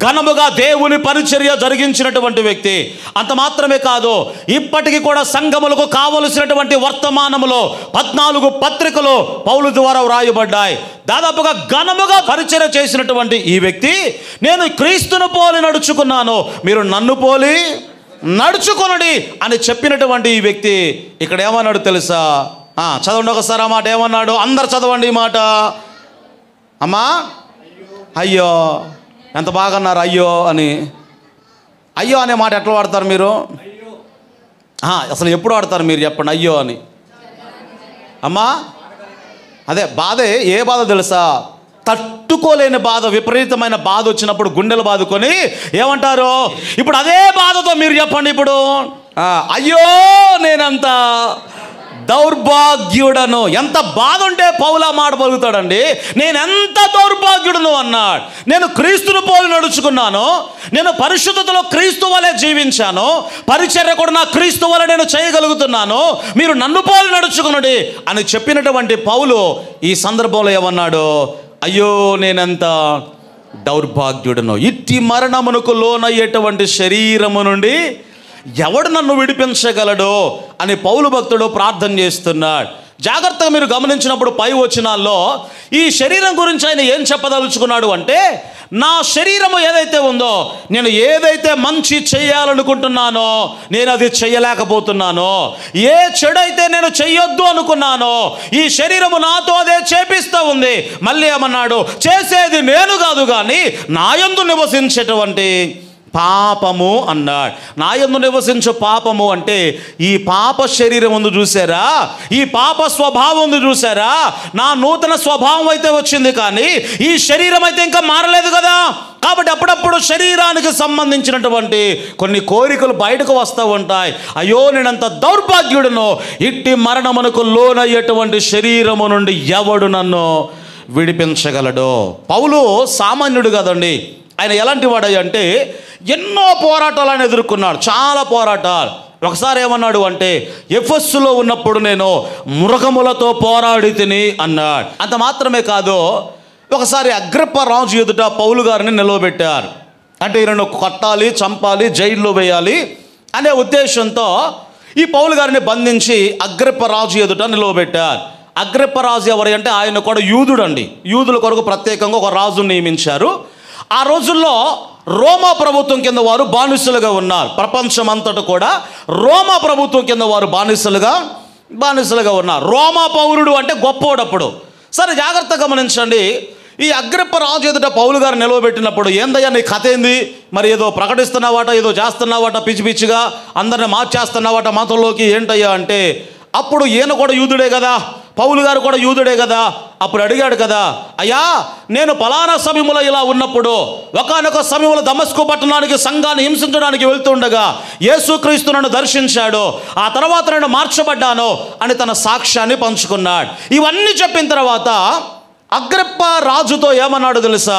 ఘనముగా దేవుని పరిచర్య జరిగించినటువంటి వ్యక్తి. అంత మాత్రమే కాదు, ఇప్పటికీ కూడా సంఘములకు కావలసినటువంటి వర్తమానములో 14 పత్రికలు పౌలు ద్వారా వ్రాయబడ్డాయి. దాదాపుగా ఘనముగా పరిచర్య చేసినటువంటి ఈ వ్యక్తి, నేను క్రీస్తును పోలి నడుచుకున్నాను, మీరు నన్ను పోలి నడుచుకొనుడి అని చెప్పినటువంటి ఈ వ్యక్తి ఇక్కడ ఏమన్నాడు తెలుసా? చదవండి ఒకసారి ఆ మాట. ఏమన్నాడు? అందరు చదవండి ఈ మాట. అమ్మా, అయ్యో, ఎంత బాగా అన్నారు అయ్యో అని. అయ్యో అనే మాట ఎట్లా వాడతారు మీరు? అసలు ఎప్పుడు వాడతారు మీరు చెప్పండి అయ్యో అని? అమ్మా, అదే బాధే. ఏ బాధ తెలుసా? తట్టుకోలేని బాధ, విపరీతమైన బాధ వచ్చినప్పుడు గుండెలు బాదుకొని ఏమంటారు? ఇప్పుడు అదే బాధతో మీరు చెప్పండి ఇప్పుడు, అయ్యో నేనంత దౌర్భాగ్యుడను. ఎంత బాధ ఉంటే పౌలా మాట పలుకుతాడండి. నేను ఎంత దౌర్భాగ్యుడను అన్నాడు. నేను క్రీస్తును పోలి నడుచుకున్నాను, నేను పరిశుద్ధతలో క్రీస్తు వలె జీవించాను, పరిచర్య కూడా నా క్రీస్తు వలె నేను చేయగలుగుతున్నాను, మీరు నన్ను పోలి నడుచుకునుడి అని చెప్పినటువంటి పౌలు ఈ సందర్భంలో ఏమన్నాడు? అయ్యో నేనెంత దౌర్భాగ్యుడను, ఇట్టి మరణమునకు లోనయ్యేటువంటి శరీరము నుండి ఎవడు నన్ను విడిపించగలడు అని పౌలు భక్తుడు ప్రార్థన చేస్తున్నాడు. జాగ్రత్తగా మీరు గమనించినప్పుడు పై వచనాల్లో ఈ శరీరం గురించి ఆయన ఏం చెప్పదలుచుకున్నాడు అంటే, నా శరీరము ఏదైతే ఉందో, నేను ఏదైతే మంచి చేయాలనుకుంటున్నానో నేను అది చేయలేకపోతున్నానో, ఏ చెడైతే నేను చెయ్యొద్దు అనుకున్నానో ఈ శరీరము నాతో అదే చేపిస్తూ ఉంది. మళ్ళీ ఏమన్నాడు? చేసేది నేను కాదు కానీ నా యందు నివసించేటువంటి పాపము అన్నాడు. నా యందు నివసించు పాపము అంటే ఈ పాప శరీరం ఉంది చూసారా, ఈ పాప స్వభావం ఉంది చూసారా, నా నూతన స్వభావం అయితే వచ్చింది కానీ ఈ శరీరం అయితే ఇంకా మారలేదు కదా. కాబట్టి అప్పుడప్పుడు శరీరానికి సంబంధించినటువంటి కొన్ని కోరికలు బయటకు వస్తూ ఉంటాయి. అయ్యో నేనంత దౌర్భాగ్యుడును, ఇట్టి మరణమునకు లోనయ్యేటువంటి శరీరము నుండి ఎవడు నన్ను విడిపించగలడు. పౌలు సామాన్యుడు కదండి. ఆయన ఎలాంటి వాడయ్య అంటే ఎన్నో పోరాటాలు ఆయన ఎదుర్కొన్నాడు, చాలా పోరాటాలు. ఒకసారి ఏమన్నాడు అంటే ఎఫెస్సులో ఉన్నప్పుడు నేను మృగములతో పోరాడి తిని అన్నాడు. అంత మాత్రమే కాదు, ఒకసారి అగ్రిప్ప రాజు ఎదుట పౌలు గారిని నిలవబెట్టారు. అంటే ఈయనను కొట్టాలి, చంపాలి, జైల్లో వేయాలి అనే ఉద్దేశంతో ఈ పౌలు గారిని బంధించి అగ్రిప్ప రాజు ఎదుట నిలవబెట్టారు. అగ్రిప్ప రాజు ఎవరు అంటే ఆయన కూడా యూదుడు అండి. యూదుల కొరకు ప్రత్యేకంగా ఒక రాజును నియమించారు. ఆ రోజుల్లో రోమా ప్రభుత్వం కింద వారు బానిసలుగా ఉన్నారు. ప్రపంచం అంతటా కూడా రోమా ప్రభుత్వం కింద వారు బానిసలుగా ఉన్నారు. రోమా పౌరుడు అంటే గొప్పోడప్పుడు. సరే జాగ్రత్తగా గమనించండి. ఈ అగ్రిప్ప రాజు ఎదుట పౌలు గారు నిలవబెట్టినప్పుడు ఏందయ్యా నీ కథ ఏంది, మరి ఏదో ప్రకటిస్తున్నావాట, ఏదో చేస్తున్నావాట, పిచ్చి పిచ్చిగా అందరిని మార్చేస్తున్నావాట మతంలోకి, ఏంటయ్యా అంటే అప్పుడు ఈయన కూడా యూదుడే కదా, పౌలు గారు కూడా యూదుడే కదా. అప్పుడు అడిగాడు కదా, అయ్యా నేను పలానా సమయంలో ఇలా ఉన్నప్పుడు ఒకానొక సమయంలో దమస్కు పట్టణానికి సంఘాన్ని హింసించడానికి వెళ్తుండగా యేసుక్రీస్తు నన్ను దర్శించాడు, ఆ తర్వాత నేను మార్చబడ్డాను అని తన సాక్ష్యాన్ని పంచుకున్నాడు. ఇవన్నీ చెప్పిన తర్వాత అగ్రిప్ప రాజుతో ఏమన్నాడు తెలుసా?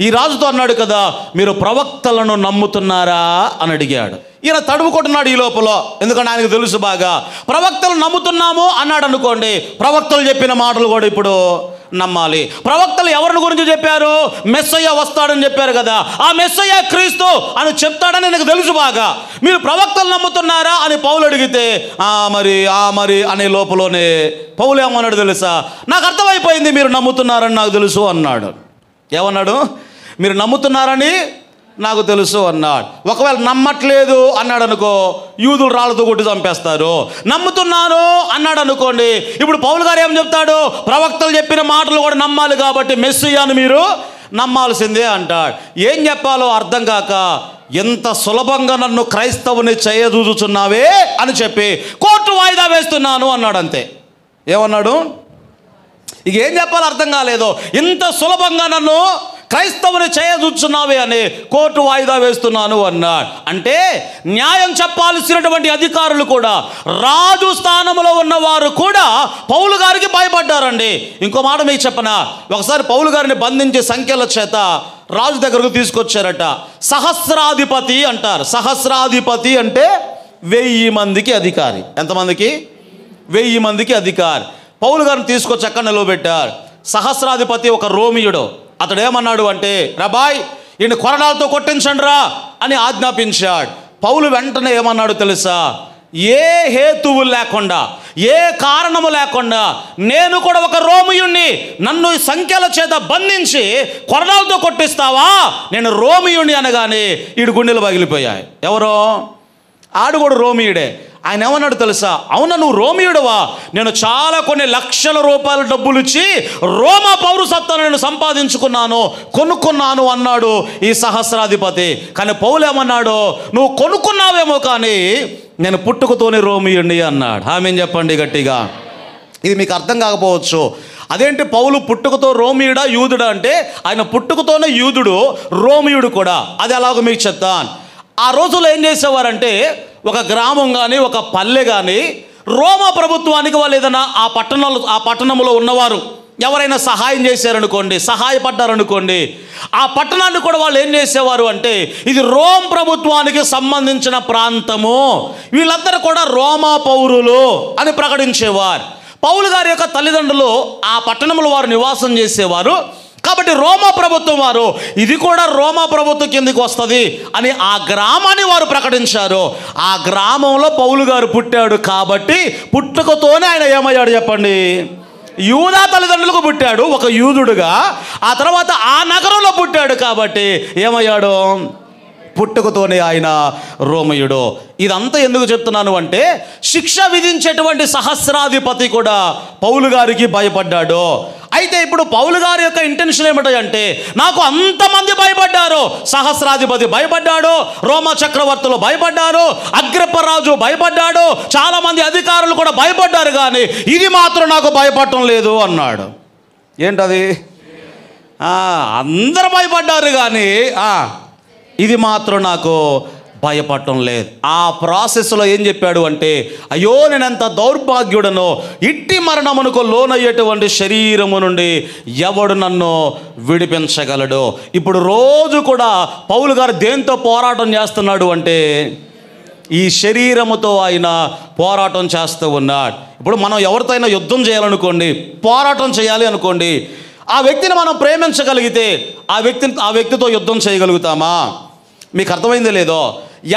ఈ రాజుతో అన్నాడు కదా, మీరు ప్రవక్తలను నమ్ముతున్నారా అని అడిగాడు. ఈయన తడుముకుంటున్నాడు ఈ లోపల, ఎందుకంటే ఆయనకు తెలుసు బాగా. ప్రవక్తలు నమ్ముతున్నాము అన్నాడు అనుకోండి, ప్రవక్తలు చెప్పిన మాటలు కూడా ఇప్పుడు నమ్మాలి. ప్రవక్తలు ఎవరిని గురించి చెప్పారు? మెస్సయ్య వస్తాడని చెప్పారు కదా, ఆ మెస్సయ్య క్రీస్తు అని చెప్తాడని నాకు తెలుసు బాగా. మీరు ప్రవక్తలు నమ్ముతున్నారా అని పౌలు అడిగితే మరి అనే లోపలనే పౌలు ఏమన్నాడు తెలుసా? నాకు అర్థమైపోయింది మీరు నమ్ముతున్నారని నాకు తెలుసు అన్నాడు. ఏమన్నాడు? మీరు నమ్ముతున్నారని నాకు తెలుసు అన్నాడు. ఒకవేళ నమ్మట్లేదు అన్నాడు అనుకో, యూదులు రాళ్ళతో కొట్టి చంపేస్తారు. నమ్ముతున్నాను అన్నాడు అనుకోండి, ఇప్పుడు పౌలు గారు ఏం చెప్తాడు? ప్రవక్తలు చెప్పిన మాటలు కూడా నమ్మాలి కాబట్టి మెస్సియాను మీరు నమ్మాల్సిందే అంటాడు. ఏం చెప్పాలో అర్థం కాక ఎంత సులభంగా నన్ను క్రైస్తవుని చేయజూచుచున్నావే అని చెప్పి కోర్టు వాయిదా వేస్తున్నాను అన్నాడు. అంతే. ఏమన్నాడు? ఇక ఏం చెప్పాలో అర్థం కాలేదు. ఇంత సులభంగా నన్ను క్రైస్తవుని చేయజూచున్నావే అని కోర్టు వాయిదా వేస్తున్నాను అన్నాడు. అంటే న్యాయం చెప్పాల్సినటువంటి అధికారులు కూడా, రాజు స్థానంలో ఉన్నవారు కూడా పౌలు గారికి భయపడ్డారండి. ఇంకో మాట మీకు చెప్పనా, ఒకసారి పౌలు గారిని బంధించి సంఖ్యల చేత రాజు దగ్గరకు తీసుకొచ్చారట. సహస్రాధిపతి అంటారు. సహస్రాధిపతి అంటే 1000 మందికి అధికారి. ఎంతమందికి? 1000 మందికి అధికారి. పౌలు గారిని తీసుకొచ్చి అక్కడ నిలవబెట్టారు. సహస్రాధిపతి ఒక రోమియుడు. అతడు ఏమన్నాడు అంటే, రబాయ్ ఈయన కొరడాలతో కొట్టించండి రా అని ఆజ్ఞాపించాడు. పౌలు వెంటనే ఏమన్నాడు తెలుసా? ఏ హేతువు లేకుండా, ఏ కారణము లేకుండా నేను కూడా ఒక రోమియుణ్ణి, నన్ను సంఖ్యల చేత బంధించి కొరడాలతో కొట్టిస్తావా? నేను రోమియుణ్ణి అనగానే ఈడు గుండెలు పగిలిపోయాయి. ఎవరో ఆడు కూడా రోమియుడే. ఆయన ఏమన్నాడు తెలుసా? అవునా నువ్వు రోమియుడవా? నేను చాలా కొన్ని లక్షల రూపాయల డబ్బులు ఇచ్చి రోమా పౌరసత్వాన్ని నేను సంపాదించుకున్నాను, కొనుక్కున్నాను అన్నాడు ఈ సహస్రాధిపతి. కానీ పౌలు ఏమన్నాడు? నువ్వు కొనుక్కున్నావేమో కానీ నేను పుట్టుకతోనే రోమియుడిని అన్నాడు. ఆమేన్ చెప్పండి గట్టిగా. ఇది మీకు అర్థం కాకపోవచ్చు. అదేంటి పౌలు పుట్టుకతో రోమియుడా యూదుడా అంటే, ఆయన పుట్టుకతోనే యూదుడు, రోమియుడు కూడా. అది ఎలాగో మీకు చెప్తాను. ఆ రోజుల్లో ఏం చేసేవారంటే, ఒక గ్రామం కానీ ఒక పల్లె కానీ రోమా ప్రభుత్వానికి వాళ్ళు ఏదైనా ఆ పట్టణంలో ఉన్నవారు ఎవరైనా సహాయం చేశారనుకోండి, సహాయపడ్డారనుకోండి, ఆ పట్టణాన్ని కూడా వాళ్ళు ఏం చేసేవారు అంటే, ఇది రోమ్ ప్రభుత్వానికి సంబంధించిన ప్రాంతము, వీళ్ళందరూ కూడా రోమా పౌరులు అని ప్రకటించేవారు. పౌలు గారి యొక్క తల్లిదండ్రులు ఆ పట్టణంలో వారు నివాసం చేసేవారు. కాబట్టి రోమా ప్రభుత్వం వారు ఇది కూడా రోమా ప్రభుత్వం కిందకి వస్తుంది అని ఆ గ్రామాన్ని వారు ప్రకటించారు. ఆ గ్రామంలో పౌలు గారు పుట్టాడు కాబట్టి పుట్టుకతోనే ఆయన ఏమయ్యాడు చెప్పండి? యూదా తల్లిదండ్రులకు పుట్టాడు ఒక యూదుడుగా. ఆ తర్వాత ఆ నగరంలో పుట్టాడు కాబట్టి ఏమయ్యాడు? పుట్టుకతోనే ఆయన రోమయుడు. ఇదంతా ఎందుకు చెప్తున్నాను అంటే, శిక్ష విధించేటువంటి సహస్రాధిపతి కూడా పౌలు గారికి భయపడ్డాడు. అయితే ఇప్పుడు పౌలు గారి యొక్క ఇంటెన్షన్ ఏమిటంటే, నాకు అంతమంది భయపడ్డారు, సహస్రాధిపతి భయపడ్డాడు, రోమా చక్రవర్తులు భయపడ్డారు, అగ్రిప్పరాజు భయపడ్డాడు, చాలామంది అధికారులు కూడా భయపడ్డారు, కానీ ఇది మాత్రం నాకు భయపడటం లేదు అన్నాడు. ఏంటది? అందరూ భయపడ్డారు కానీ ఇది మాత్రం నాకు భయపడటం లేదు. ఆ ప్రాసెస్లో ఏం చెప్పాడు అంటే, అయ్యో నేనెంత దౌర్భాగ్యుడనో, ఇట్టి మరణమునకు లోనయ్యేటువంటి శరీరము నుండి ఎవడు నన్ను విడిపించగలడు. ఇప్పుడు రోజు కూడా పౌలు గారు దేంతో పోరాటం చేస్తున్నాడు అంటే, ఈ శరీరముతో ఆయన పోరాటం చేస్తూ ఉన్నాడు. ఇప్పుడు మనం ఎవరితో అయినా యుద్ధం చేయాలనుకోండి, పోరాటం చేయాలి అనుకోండి, ఆ వ్యక్తిని మనం ప్రేమించగలిగితే ఆ వ్యక్తితో యుద్ధం చేయగలుగుతామా? మీకు అర్థమైందో లేదో?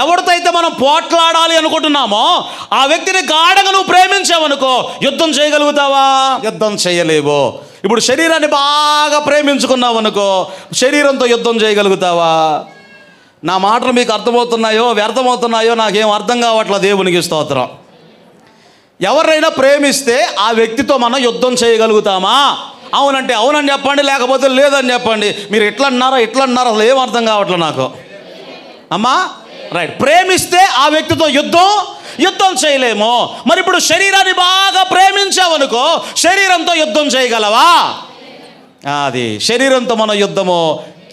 ఎవరితో అయితే మనం పోట్లాడాలి అనుకుంటున్నామో ఆ వ్యక్తిని గాఢంగా నువ్వు ప్రేమించావనుకో, యుద్ధం చేయగలుగుతావా? యుద్ధం చేయలేవు. ఇప్పుడు శరీరాన్ని బాగా ప్రేమించుకున్నావు అనుకో, శరీరంతో యుద్ధం చేయగలుగుతావా? నా మాటలు మీకు అర్థమవుతున్నాయో వ్యర్థమవుతున్నాయో నాకేం అర్థం కావట్లేదు. దేవునికి స్తోత్రం. ఎవరైనా ప్రేమిస్తే ఆ వ్యక్తితో మనం యుద్ధం చేయగలుగుతామా? అవునంటే అవునని చెప్పండి, లేకపోతే లేదని చెప్పండి. మీరు ఎట్లా అన్నారో అసలు ఏం అర్థం కావట్లేదు నాకు. అమ్మా రైట్. ప్రేమిస్తే ఆ వ్యక్తితో యుద్ధం చేయలేము. మరి ఇప్పుడు శరీరాన్ని బాగా ప్రేమించావనుకో, శరీరంతో యుద్ధం చేయగలవా? అది శరీరంతో మనం యుద్ధము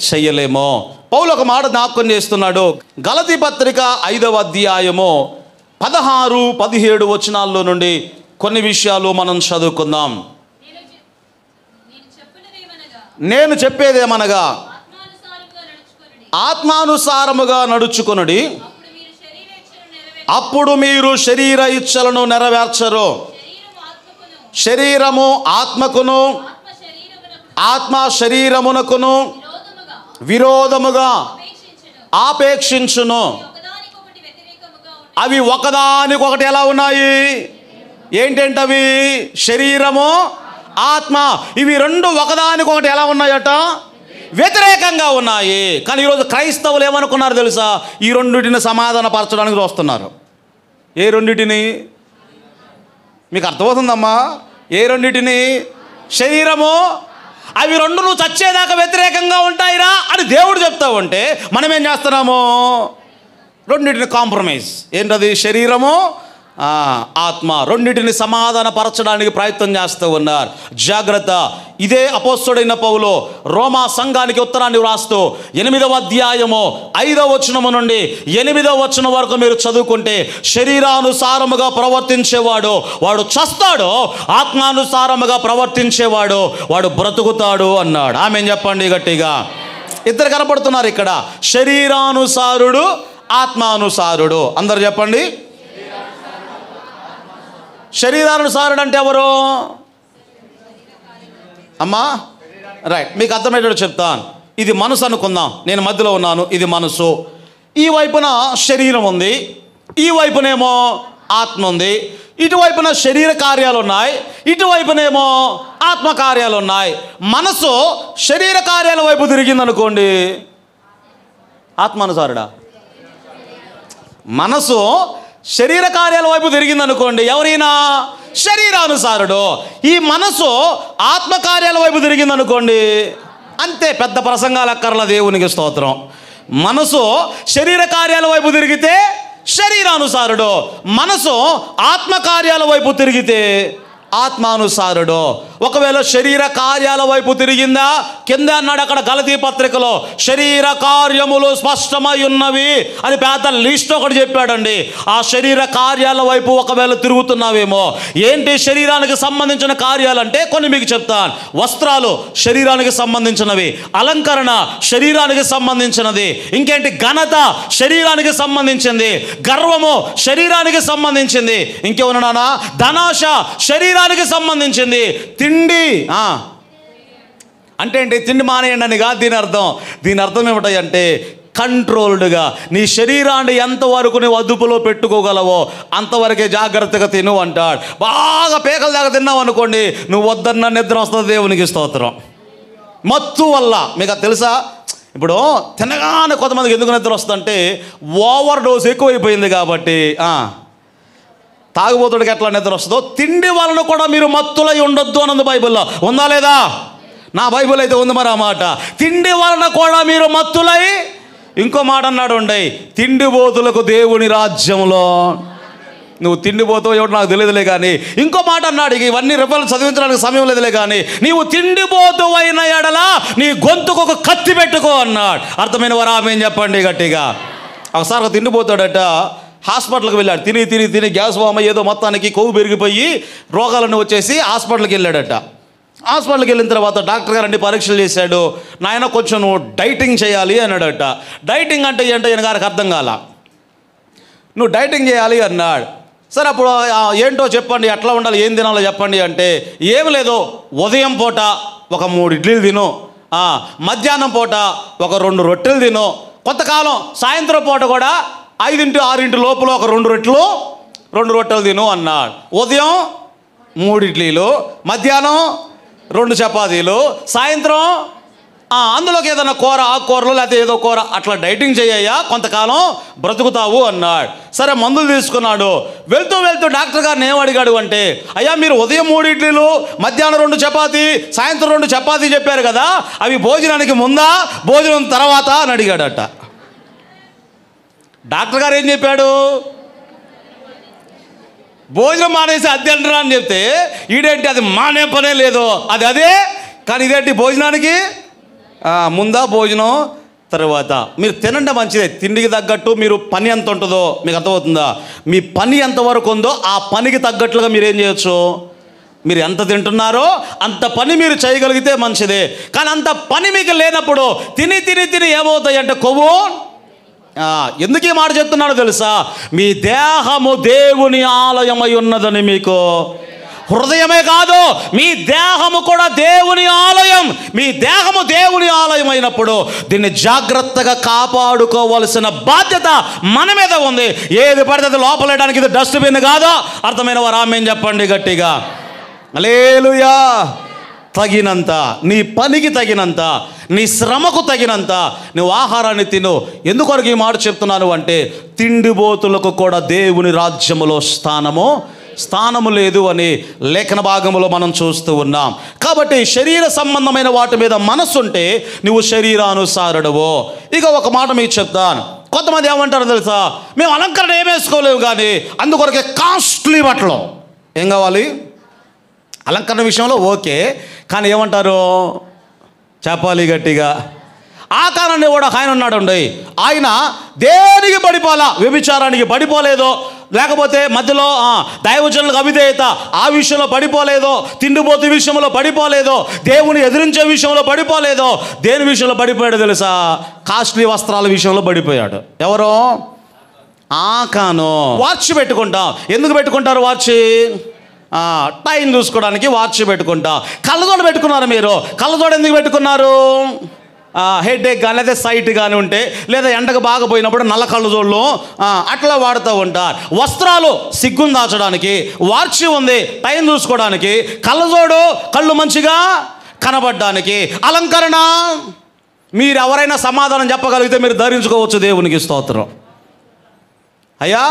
చెయ్యలేము. పౌలు ఒక మాట జ్ఞాపకం చేస్తున్నాడు. గలతీ పత్రిక 5వ అధ్యాయము 16-17 వచనాల్లో నుండి కొన్ని విషయాలు మనం చదువుకుందాం. నేను చెప్పేదేమనగా, ఆత్మానుసారముగా నడుచుకొనుడి, అప్పుడు మీరు శరీర ఇచ్చలను నెరవేర్చరు. శరీరము ఆత్మకును, ఆత్మ శరీరమునకును విరోధముగా ఆపేక్షించును. అవి ఒకదానికొకటి ఎలా ఉన్నాయి? ఏంటంటవి? శరీరము, ఆత్మ, ఇవి రెండు ఒకదానికొకటి ఎలా ఉన్నాయట? వ్యతిరేకంగా ఉన్నాయి. కానీ ఈరోజు క్రైస్తవులు ఏమనుకున్నారు తెలుసా? ఈ రెండింటిని సమాధానపరచడానికి చూస్తున్నారు. ఏ రెండింటిని? మీకు అర్థమవుతుందమ్మా? ఏ రెండింటిని? శరీరము, అవి రెండు నువ్వు చచ్చేదాకా వ్యతిరేకంగా ఉంటాయిరా అని దేవుడు చెప్తా ఉంటే మనం ఏం చేస్తున్నాము? రెండింటిని కాంప్రమైజ్. ఏంటది? శరీరము, ఆత్మ, రెండింటిని సమాధానపరచడానికి ప్రయత్నం చేస్తూ ఉన్నారు. జాగ్రత్త. ఇదే అపోస్తలుడైన పౌలు రోమా సంఘానికి ఉత్తరాన్ని వ్రాస్తూ 8వ అధ్యాయము 5వ వచనము నుండి 8వ వచనం వరకు మీరు చదువుకుంటే, శరీరానుసారముగా ప్రవర్తించేవాడు వాడు చస్తాడు, ఆత్మానుసారముగా ప్రవర్తించేవాడు వాడు బ్రతుకుతాడు అన్నాడు. ఆమేన్ చెప్పండి గట్టిగా. ఇద్దరు కనపడుతున్నారు ఇక్కడ, శరీరానుసారుడు, ఆత్మానుసారుడు. అందరు చెప్పండి. శరీరానుసారుడు అంటే ఎవరు అమ్మా? రైట్. మీకు అర్థమయ్యేటట్టు చెప్తాను. ఇది మనసు అనుకుందాం. నేను మధ్యలో ఉన్నాను, ఇది మనసు. ఈ వైపున శరీరం ఉంది, ఈ వైపునేమో ఆత్మ ఉంది. ఇటువైపున శరీర కార్యాలు ఉన్నాయి, ఇటువైపునేమో ఆత్మ కార్యాలు ఉన్నాయి. మనసు శరీర కార్యాల వైపు తిరిగిందనుకోండి, ఆత్మానుసారుడా? మనసు శరీర కార్యాల వైపు తిరిగిందనుకోండి, ఎవరైనా శరీరానుసారుడు. ఈ మనసు ఆత్మకార్యాల వైపు తిరిగిందనుకోండి, అంతే. పెద్ద ప్రసంగాలు అక్కర్ల. దేవునికి స్తోత్రం. మనసు శరీర కార్యాల వైపు తిరిగితే శరీరానుసారుడు, మనసు ఆత్మకార్యాల వైపు తిరిగితే ఆత్మానుసారుడు. ఒకవేళ శరీర కార్యాల వైపు తిరిగిందా, కింద అన్నాడు అక్కడ గలతీ పత్రికలో, శరీర కార్యములు స్పష్టమై ఉన్నవి అని పెద్ద లిస్ట్ ఒకటి చెప్పాడండి. ఆ శరీర కార్యాల వైపు ఒకవేళ తిరుగుతున్నావేమో. ఏంటి శరీరానికి సంబంధించిన కార్యాలంటే కొన్ని మీకు చెప్తాను. వస్త్రాలు శరీరానికి సంబంధించినవి, అలంకరణ శరీరానికి సంబంధించినది, ఇంకేంటి ఘనత శరీరానికి సంబంధించింది, గర్వము శరీరానికి సంబంధించింది, ఇంకేమన్నా ధనాశ శరీరానికి సంబంధించింది, తిండి అంటే ఏంటి? తిండి మానేయండి అని కాదు దీని అర్థం ఏమిటంటే కంట్రోల్డ్గా నీ శరీరాన్ని ఎంతవరకు నువ్వు అదుపులో పెట్టుకోగలవో అంతవరకే జాగ్రత్తగా తిను అంటాడు. బాగా పేకల దాకా తిన్నావు అనుకోండి, నువ్వు వద్దన్న నిద్ర వస్తుంది. దేవునికి స్తోత్రం. మత్తు వల్ల మీకు అది తెలుసా? ఇప్పుడు తినగానే కొంతమందికి ఎందుకు నిద్ర వస్తుందంటే ఓవర్ డోస్ ఎక్కువైపోయింది కాబట్టి. తాగుబోతుడికి ఎట్లా నిద్ర వస్తుందో తిండి వలన కూడా మీరు మత్తులై ఉండొద్దు అన్నది బైబిల్లో. ఉందా లేదా? నా బైబిల్ అయితే ఉంది మరి ఆ మాట. తిండి వలన కూడా మీరు మత్తులై, ఇంకో మాట అన్నాడు ఉండే, తిండిబోతులకు దేవుని రాజ్యంలో. నువ్వు తిండిపోతావు ఎవరు నాకు తెలియదులే కానీ ఇంకో మాట అన్నాడు. ఇవన్నీ రిఫరెన్స్ చదివించడానికి సమయం లేదులే కానీ, నీవు తిండిపోతూ అయిన ఎడల నీ గొంతుకు ఒక కత్తి పెట్టుకో అన్నాడు. అర్థమైన వారు ఆమేన్ చెప్పండి గట్టిగా. ఒకసారి తిండిపోతాడట, హాస్పిటల్కి వెళ్ళాడు. తిని తిని తిని గ్యాస్ వామ ఏదో మొత్తానికి కొవ్వు పెరిగిపోయి రోగాలన్నీ వచ్చేసి హాస్పిటల్కి వెళ్ళాడట. హాస్పిటల్కి వెళ్ళిన తర్వాత డాక్టర్ గారు అన్ని పరీక్షలు చేశాడు. నాయన కొంచెం నువ్వు డైటింగ్ చేయాలి అన్నాడట. డైటింగ్ అంటే ఏంటో ఈయన గారికి అర్థం కాల. నువ్వు డైటింగ్ చేయాలి అన్నాడు. సరే అప్పుడు ఏంటో చెప్పండి, ఎట్లా ఉండాలి, ఏం తినాలో చెప్పండి అంటే, ఏమి లేదు, ఉదయం పూట ఒక 3 ఇడ్లీలు తిను, మధ్యాహ్నం పూట ఒక 2 రొట్టెలు తిను, కొంతకాలం సాయంత్రం పూట కూడా 5-6 లోపల ఒక 2 రొట్టెలు తిను అన్నాడు. ఉదయం 3 ఇడ్లీలు, మధ్యాహ్నం 2 చపాతీలు, సాయంత్రం అందులోకి ఏదైనా కూర, ఆకుకూరలు లేకపోతే ఏదో కూర, అట్లా డైటింగ్ చేయయ్యా, కొంతకాలం బ్రతుకుతావు అన్నాడు. సరే మందులు తీసుకున్నాడు. వెళ్తూ వెళ్తూ డాక్టర్ గారిని ఏం అడిగాడు అంటే, అయ్యా మీరు ఉదయం 3 ఇడ్లీలు, మధ్యాహ్నం 2 చపాతీ, సాయంత్రం 2 చపాతీ చెప్పారు కదా, అవి భోజనానికి ముందా భోజనం తర్వాత అని అడిగాడట. డాక్టర్ గారు ఏం చెప్పాడు, భోజనం మానేసి అది అంటారా అని చెప్తే, ఈడేంటి అది మానే పనే లేదు, అదే కానీ ఇదేంటి భోజనానికి ముందా భోజనం తర్వాత. మీరు తినండి మంచిదే, తిండికి తగ్గట్టు మీరు పని ఎంత ఉంటుందో మీకు అర్థమవుతుందా, మీ పని ఎంతవరకు ఉందో ఆ పనికి తగ్గట్లుగా మీరు ఏం చేయొచ్చు, మీరు ఎంత తింటున్నారో అంత పని మీరు చేయగలిగితే మంచిదే. కానీ అంత పని మీకు లేనప్పుడు తిని తిని తిని ఏమవుతాయి అంటే కొవ్వు. ఎందుకు ఈ మాట చెప్తున్నాడో తెలుసా, మీ దేహము దేవుని ఆలయమై ఉన్నదని మీకు. హృదయమే కాదు, మీ దేహము కూడా దేవుని ఆలయం. మీ దేహము దేవుని ఆలయం అయినప్పుడు దీన్ని జాగ్రత్తగా కాపాడుకోవాల్సిన బాధ్యత మన మీద ఉంది. ఏది పడితే లోపలేయడానికి ఇది డస్ట్బిన్ కాదు. అర్థమైన వారు ఆమేన్ చెప్పండి గట్టిగా. హల్లెలూయా. తగినంత, నీ పనికి తగినంత, నీ శ్రమకు తగినంత నువ్వు ఆహారాన్ని తిను. ఎందుకొరకు ఈ మాట చెప్తున్నాను అంటే, తిండిబోతులకు కూడా దేవుని రాజ్యములో స్థానము లేదు అని లేఖన భాగంలో మనం చూస్తూ ఉన్నాం. కాబట్టి శరీర సంబంధమైన వాటి మీద మనసుంటే నువ్వు శరీరానుసారుడవు. ఇక ఒక మాట మీకు చెప్తాను. కొంతమంది ఏమంటారో తెలుసా, మేము అలంకరణ ఏమేసుకోలేము కానీ అందుకొరకే కాస్ట్లీ బట్టలు. ఏం కావాలి, అలంకరణ విషయంలో ఓకే, కానీ ఏమంటారు చెప్పాలి గట్టిగా. ఆ కారణాన్ని కూడా ఆయన ఉన్నాడు అండి. ఆయన దేనికి పడిపోలా, వ్యభిచారానికి పడిపోలేదో, లేకపోతే మధ్యలో దైవజనులకు అవిధేయత ఆ విషయంలో పడిపోలేదో, తిండిపోతు విషయంలో పడిపోలేదో, దేవుని ఎదిరించే విషయంలో పడిపోలేదో. దేని విషయంలో పడిపోయాడు తెలుసా, కాస్ట్లీ వస్త్రాల విషయంలో పడిపోయాడు. ఎవరో ఆకాను. వాచ్ పెట్టుకుంటాం. ఎందుకు పెట్టుకుంటారు వాచ్? టైం చూసుకోవడానికి వాచ్ పెట్టుకుంటా. కళ్ళజోడు పెట్టుకున్నారు మీరు. కళ్ళజోడు ఎందుకు పెట్టుకున్నారు? హెడేక్ కానీ లేదా సైట్ కానీ ఉంటే, లేదా ఎండకు బాగా పోయినప్పుడు నల్ల కళ్ళజోళ్ళు అట్లా వాడుతూ ఉంటారు. వస్త్రాలు సిగ్గును దాచడానికి, వాచ్ ఉంది టైం చూసుకోవడానికి, కళ్ళజోడు కళ్ళు మంచిగా కనబడడానికి. అలంకరణ మీరు ఎవరైనా సమాధానం చెప్పగలిగితే మీరు ధరించుకోవచ్చు. దేవునికి స్తోత్రం. అయ్యా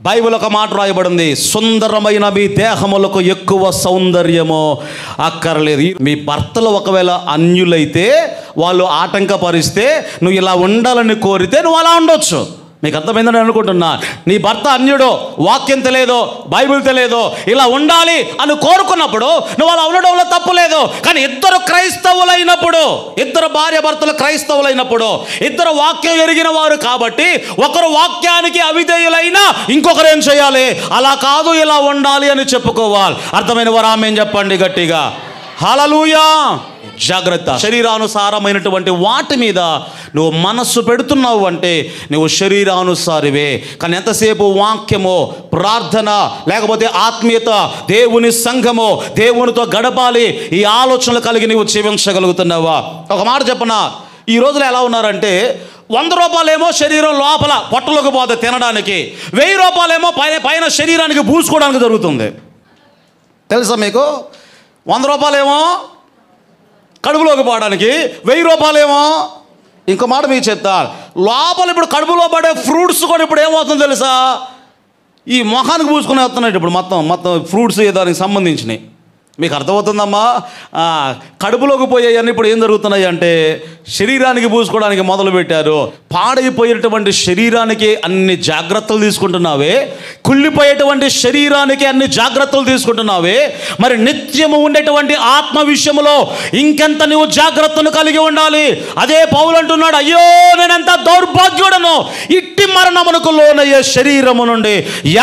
బైబిల్ ఒక మాట రాయబడింది, సుందరమైన మీ దేహములకు ఎక్కువ సౌందర్యము అక్కర్లేదు. మీ భర్తలు ఒకవేళ అన్యులైతే, వాళ్ళు ఆటంకపరిస్తే, నువ్వు ఇలా ఉండాలని కోరితే నువ్వు అలా ఉండొచ్చు. మీకు అర్థమైందని అనుకుంటున్నా. నీ భర్త అన్యుడో, వాక్యం తెలియదో, బైబిల్ తెలియదో, ఇలా ఉండాలి అని కోరుకున్నప్పుడు నువ్వు అలా ఉండడంలో తప్పు లేదు. కానీ ఇద్దరు క్రైస్తవులైనప్పుడు, ఇద్దరు భార్య భర్తలు క్రైస్తవులైనప్పుడు, ఇద్దరు వాక్యం ఎరిగిన వారు కాబట్టి, ఒకరు వాక్యానికి అవిధేయులైనా ఇంకొకరు ఏం చేయాలి, అలా కాదు ఇలా ఉండాలి అని చెప్పుకోవాలి. అర్థమైన వారు ఆమేన్ చెప్పండి గట్టిగా. హల్లెలూయా. జాగ్రత్త. శరీరానుసారమైనటువంటి వాటి మీద నువ్వు మనస్సు పెడుతున్నావు అంటే నువ్వు శరీరానుసారివే. కానీ ఎంతసేపు వాక్యమో, ప్రార్థన, లేకపోతే ఆత్మీయత, దేవుని సంఘమో, దేవునితో గడపాలి, ఈ ఆలోచనలు కలిగి నువ్వు జీవించగలుగుతున్నావా? ఒక మాట చెప్పనా, ఈ రోజులో ఎలా ఉన్నారంటే, 100 రూపాయలేమో శరీరం లోపల పొట్టలోకి పోతే తినడానికి, 1000 రూపాయలేమో పైన శరీరానికి పూసుకోవడానికి జరుగుతుంది. తెలుసా మీకు? 100 రూపాయలేమో కడుపులోకి పోవడానికి, 1000 రూపాయలేమో. ఇంకో మాట మీకు చెప్తా, లోపల ఇప్పుడు కడుపులో పడే ఫ్రూట్స్ కూడా ఇప్పుడు ఏమవుతుందో తెలుసా, ఈ మొహానికి పూసుకుని వస్తున్నాయి ఇప్పుడు మొత్తం ఫ్రూట్స్ దానికి సంబంధించినవి. మీకు అర్థమవుతుందమ్మా? కడుపులోకి పోయాయని ఇప్పుడు ఏం జరుగుతున్నాయి అంటే శరీరానికి పూసుకోవడానికి మొదలుపెట్టారు. పాడైపోయేటువంటి శరీరానికి అన్ని జాగ్రత్తలు తీసుకుంటున్నావే, కుళ్ళిపోయేటువంటి శరీరానికి అన్ని జాగ్రత్తలు తీసుకుంటున్నావే, మరి నిత్యము ఉండేటువంటి ఆత్మ విషయంలో ఇంకెంత నువ్వు జాగ్రత్తను కలిగి ఉండాలి. అదే పౌలు అంటున్నాడు, అయ్యో నేనెంత దౌర్భాగ్యుడను, ఇట్టి మరణమునకు లోనయ్యే శరీరము నుండి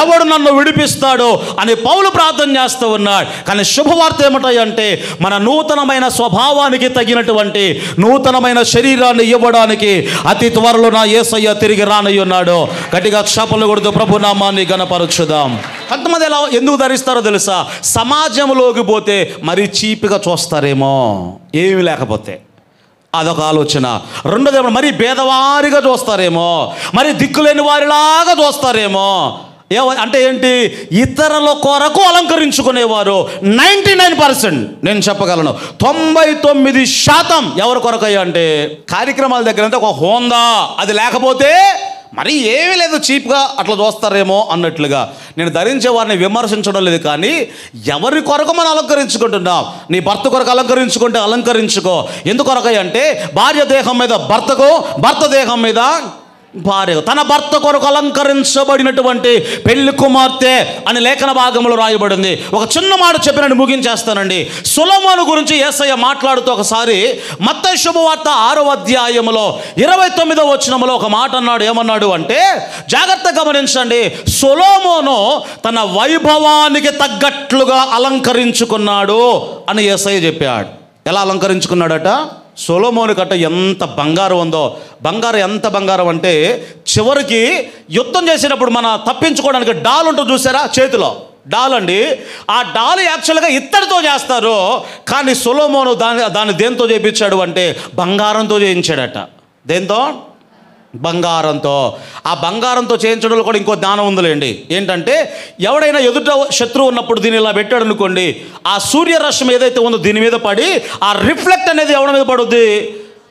ఎవడు నన్ను విడిపిస్తాడో అని పౌలు ప్రార్థన చేస్తూ ఉన్నాడు. కానీ శుభవార్త ఏమిటంటే మన నూతనమైన స్వభావానికి తగినటువంటి నూతనమైన శరీరాన్ని ఇవ్వడానికి అతి త్వరలో నా యేసయ్య తిరిగి రానయ్యున్నాడు. గట్టిగా క్షాపలు కొడుతూ ప్రభు నామాన్ని గణపరచుదాం. కొంతమంది ఎలా ఎందుకు ధరిస్తారో తెలుసా? సమాజంలోకి పోతే మరీ చీప్గా చూస్తారేమో ఏమీ లేకపోతే, అదొక ఆలోచన. రెండోది మరీ భేదవారిగా చూస్తారేమో, మరి దిక్కులేని వారిలాగా చూస్తారేమో. అంటే ఏంటి? ఇతరుల కొరకు అలంకరించుకునేవారు 99%, నేను చెప్పగలను 99% ఎవరి కొరకయ్యా అంటే కార్యక్రమాల దగ్గర అంటే ఒక హోందా అది లేకపోతే మరి ఏమీ లేదు, చీప్గా అట్లా చూస్తారేమో అన్నట్లుగా. నేను ధరించే వారిని విమర్శించడం లేదు, కానీ ఎవరి కొరకు మనం అలంకరించుకుంటున్నాం? నీ భర్త కొరకు అలంకరించుకుంటే అలంకరించుకో. ఎందుకొరకయ్య అంటే భార్య దేహం మీద భర్తకు, భర్త దేహం మీద భార్య, తన భర్త కొరకు అలంకరించబడినటువంటి పెళ్లి కుమార్తె అని లేఖన భాగంలో రాయబడింది. ఒక చిన్న మాట చెప్పి నేను ముగించేస్తానండి. సొలొమోను గురించి యేసయ్య మాట్లాడుతూ ఒకసారి మత్తయి శుభవార్త 6వ అధ్యాయములో 29వ వచనములో ఒక మాట అన్నాడు. ఏమన్నాడు అంటే, జాగ్రత్తగా గమనించండి, సొలొమోను తన వైభవానికి తగ్గట్లుగా అలంకరించుకున్నాడు అని యేసయ్య చెప్పాడు. ఎలా అలంకరించుకున్నాడట? సొలొమోను కట్ట ఎంత బంగారం ఉందో, బంగారం ఎంత బంగారం అంటే చివరికి యుద్ధం చేసేటప్పుడు మన తప్పించుకోవడానికి డాల్ ఉంటుంది చూసారా, చేతిలో డాల్ అండి. ఆ డాల్ యాక్చువల్గా ఇత్తడితో చేస్తారు, కానీ సొలొమోను దాన్ని దేంతో చేయించాడు అంటే బంగారంతో చేయించాడట. దేంతో? బంగారంతో. ఆ బంగారంతో చేయించడంలో కూడా ఇంకో జ్ఞానం ఉందిలేండి. ఏంటంటే ఎవడైనా ఎదుట శత్రువు ఉన్నప్పుడు దీన్ని ఇలా పెట్టాడు అనుకోండి, ఆ సూర్యరశ్మి ఏదైతే ఉందో దీని మీద పడి ఆ రిఫ్లెక్ట్ అనేది ఎవరి మీద పడుద్ది?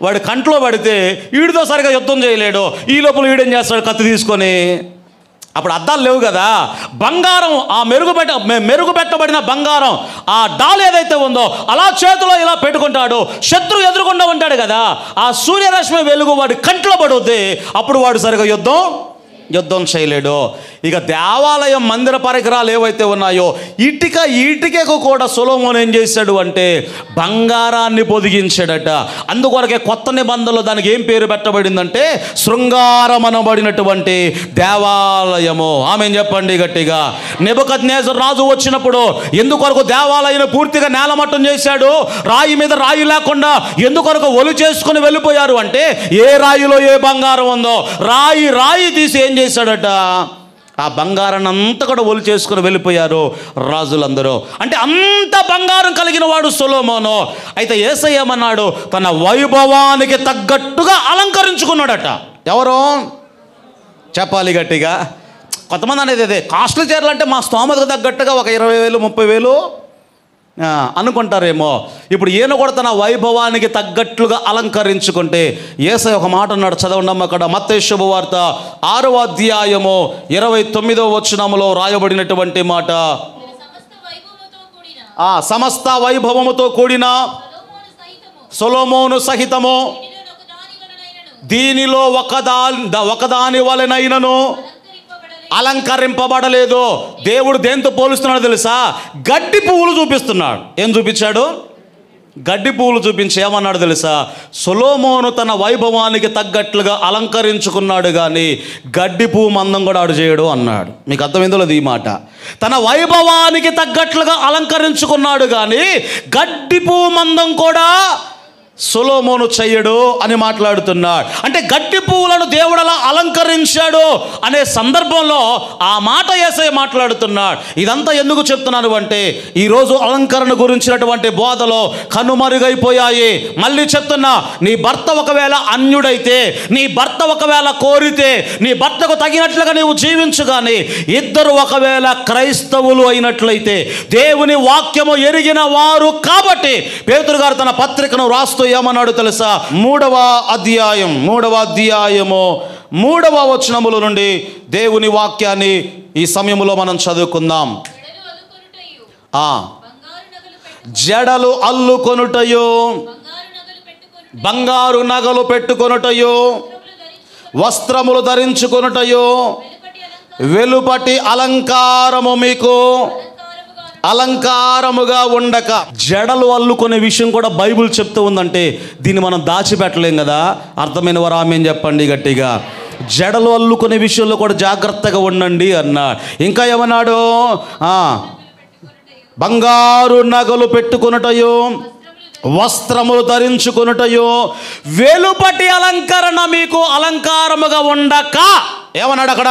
వాడి కంట్లో పడితే వీడితో సరిగా యుద్ధం చేయలేడు. ఈ లోపల వీడేం చేస్తాడు? కత్తి తీసుకొని. అప్పుడు అద్దాలు లేవు కదా. బంగారం, ఆ మెరుగుపెట్టబడిన బంగారం, ఆ డాల్ ఏదైతే ఉందో అలా చేతిలో ఇలా పెట్టుకుంటాడు. శత్రువు ఎదురుకుండా ఉంటాడు కదా, ఆ సూర్యరశ్మి వెలుగు వాడి కంట్లో పడుద్ది. అప్పుడు వాడు సరిగా యుద్ధం చేయలేడు. ఇక దేవాలయం మందిర పరికరాలు ఏవైతే ఉన్నాయో ఇటుకకు కూడా సొలొమోను ఏం చేశాడు అంటే బంగారాన్ని పొదిగించాడట. అందుకొరకే కొత్త నిబంధనలో దానికి ఏం పేరు పెట్టబడిందంటే శృంగారమనబడినటువంటి దేవాలయము. ఆమేన్ చెప్పండి గట్టిగా. నెబుకద్నెజరు రాజు వచ్చినప్పుడు ఎందుకొరకు దేవాలయాన్ని పూర్తిగా నేలమట్టం చేశాడు? రాయి మీద రాయి లేకుండా ఎందుకొరకు ఒలు చేసుకుని వెళ్ళిపోయారు అంటే ఏ రాయిలో ఏ బంగారం ఉందో రాయి తీసి ఏం చేశాడట? ఆ బంగారాన్ని అంతా కూడా ఒలు చేసుకుని వెళ్ళిపోయారు రాజులందరూ. అంటే అంత బంగారం కలిగిన వాడు సొలొమోను. అయితే యేసయ్య ఏమన్నాడు? తన వైభవానికి తగ్గట్టుగా అలంకరించుకున్నాడట. ఎవరు చెప్పాలి గట్టిగా? కొంతమంది అనేది అదే కాస్ట్లీ చీరలు అంటే మా స్తోమతకు తగ్గట్టుగా ఒక 20,000 30,000 అనుకుంటారేమో. ఇప్పుడు ఈయన కూడా తన వైభవానికి తగ్గట్లుగా అలంకరించుకుంటే యేసయ్య ఒక మాట అన్నాడు, చదవండి అక్కడ. మత్తయి శుభవార్త 6వ అధ్యాయము 29వ వచనములో రాయబడినటువంటి మాట, సమస్త వైభవముతో కూడిన సొలొమోను సహితము దీనిలో ఒకదాని వలెనైనను అలంకరింపబడలేదు. దేవుడు దేంతో పోలుస్తున్నాడు తెలుసా? గడ్డి పువ్వులు చూపిస్తున్నాడు. ఏం చూపించాడు? గడ్డి పువ్వులు చూపించి ఏమన్నాడు తెలుసా? సొలొమోను తన వైభవానికి తగ్గట్లుగా అలంకరించుకున్నాడు, కానీ గడ్డి పువ్వు మందం కూడా ఆడు చేయడు అన్నాడు. మీకు అర్థమైందో లేదు ఈ మాట? తన వైభవానికి తగ్గట్లుగా అలంకరించుకున్నాడు, కానీ గడ్డి పువ్వు మందం కూడా సొలొమోను చెయ్యడు అని మాట్లాడుతున్నాడు. అంటే గడ్డి పువ్వులను దేవుడు అలా అలంకరించాడు అనే సందర్భంలో ఆ మాట యేసయ్య మాట్లాడుతున్నాడు. ఇదంతా ఎందుకు చెప్తున్నాను అంటే ఈరోజు అలంకరణ గురించినటువంటి బోధలో కనుమరుగైపోయాయి. మళ్ళీ చెప్తున్నా, నీ భర్త ఒకవేళ అన్యుడైతే, నీ భర్త ఒకవేళ కోరితే నీ భర్తకు తగినట్లుగా నీవు జీవించు. కానీ ఇద్దరు ఒకవేళ క్రైస్తవులు అయినట్లయితే, దేవుని వాక్యము ఎరిగిన వారు కాబట్టి పేతురు గారు తన పత్రికను రాస్తూ ఏమన్నాడు తెలుసా? 3వ అధ్యాయము 3వ వచనముల నుండి దేవుని వాక్యాన్ని ఈ సమయంలో మనం చదువుకుందాం. జడలు అల్లుకొనుటయు, బంగారు నగలు పెట్టుకొనుటయు, వస్త్రములు ధరించుకొనుటయు, వెలుపటి అలంకారము మీకు అలంకారముగా ఉండక. జడలు అల్లుకునే విషయం కూడా బైబిల్ చెప్తూ ఉందంటే దీన్ని మనం దాచిపెట్టలేం కదా. అర్థమైన వారు ఆమేన్ చెప్పండి గట్టిగా. జడలు అల్లుకునే విషయంలో కూడా జాగ్రత్తగా ఉండండి అన్నాడు. ఇంకా ఏమన్నాడు? బంగారు నగలు పెట్టుకొనుటయు, వస్త్రములు ధరించుకొనుటయు, వెలుపటి అలంకరణ మీకు అలంకారముగా ఉండక. ఏమన్నాడు అక్కడ?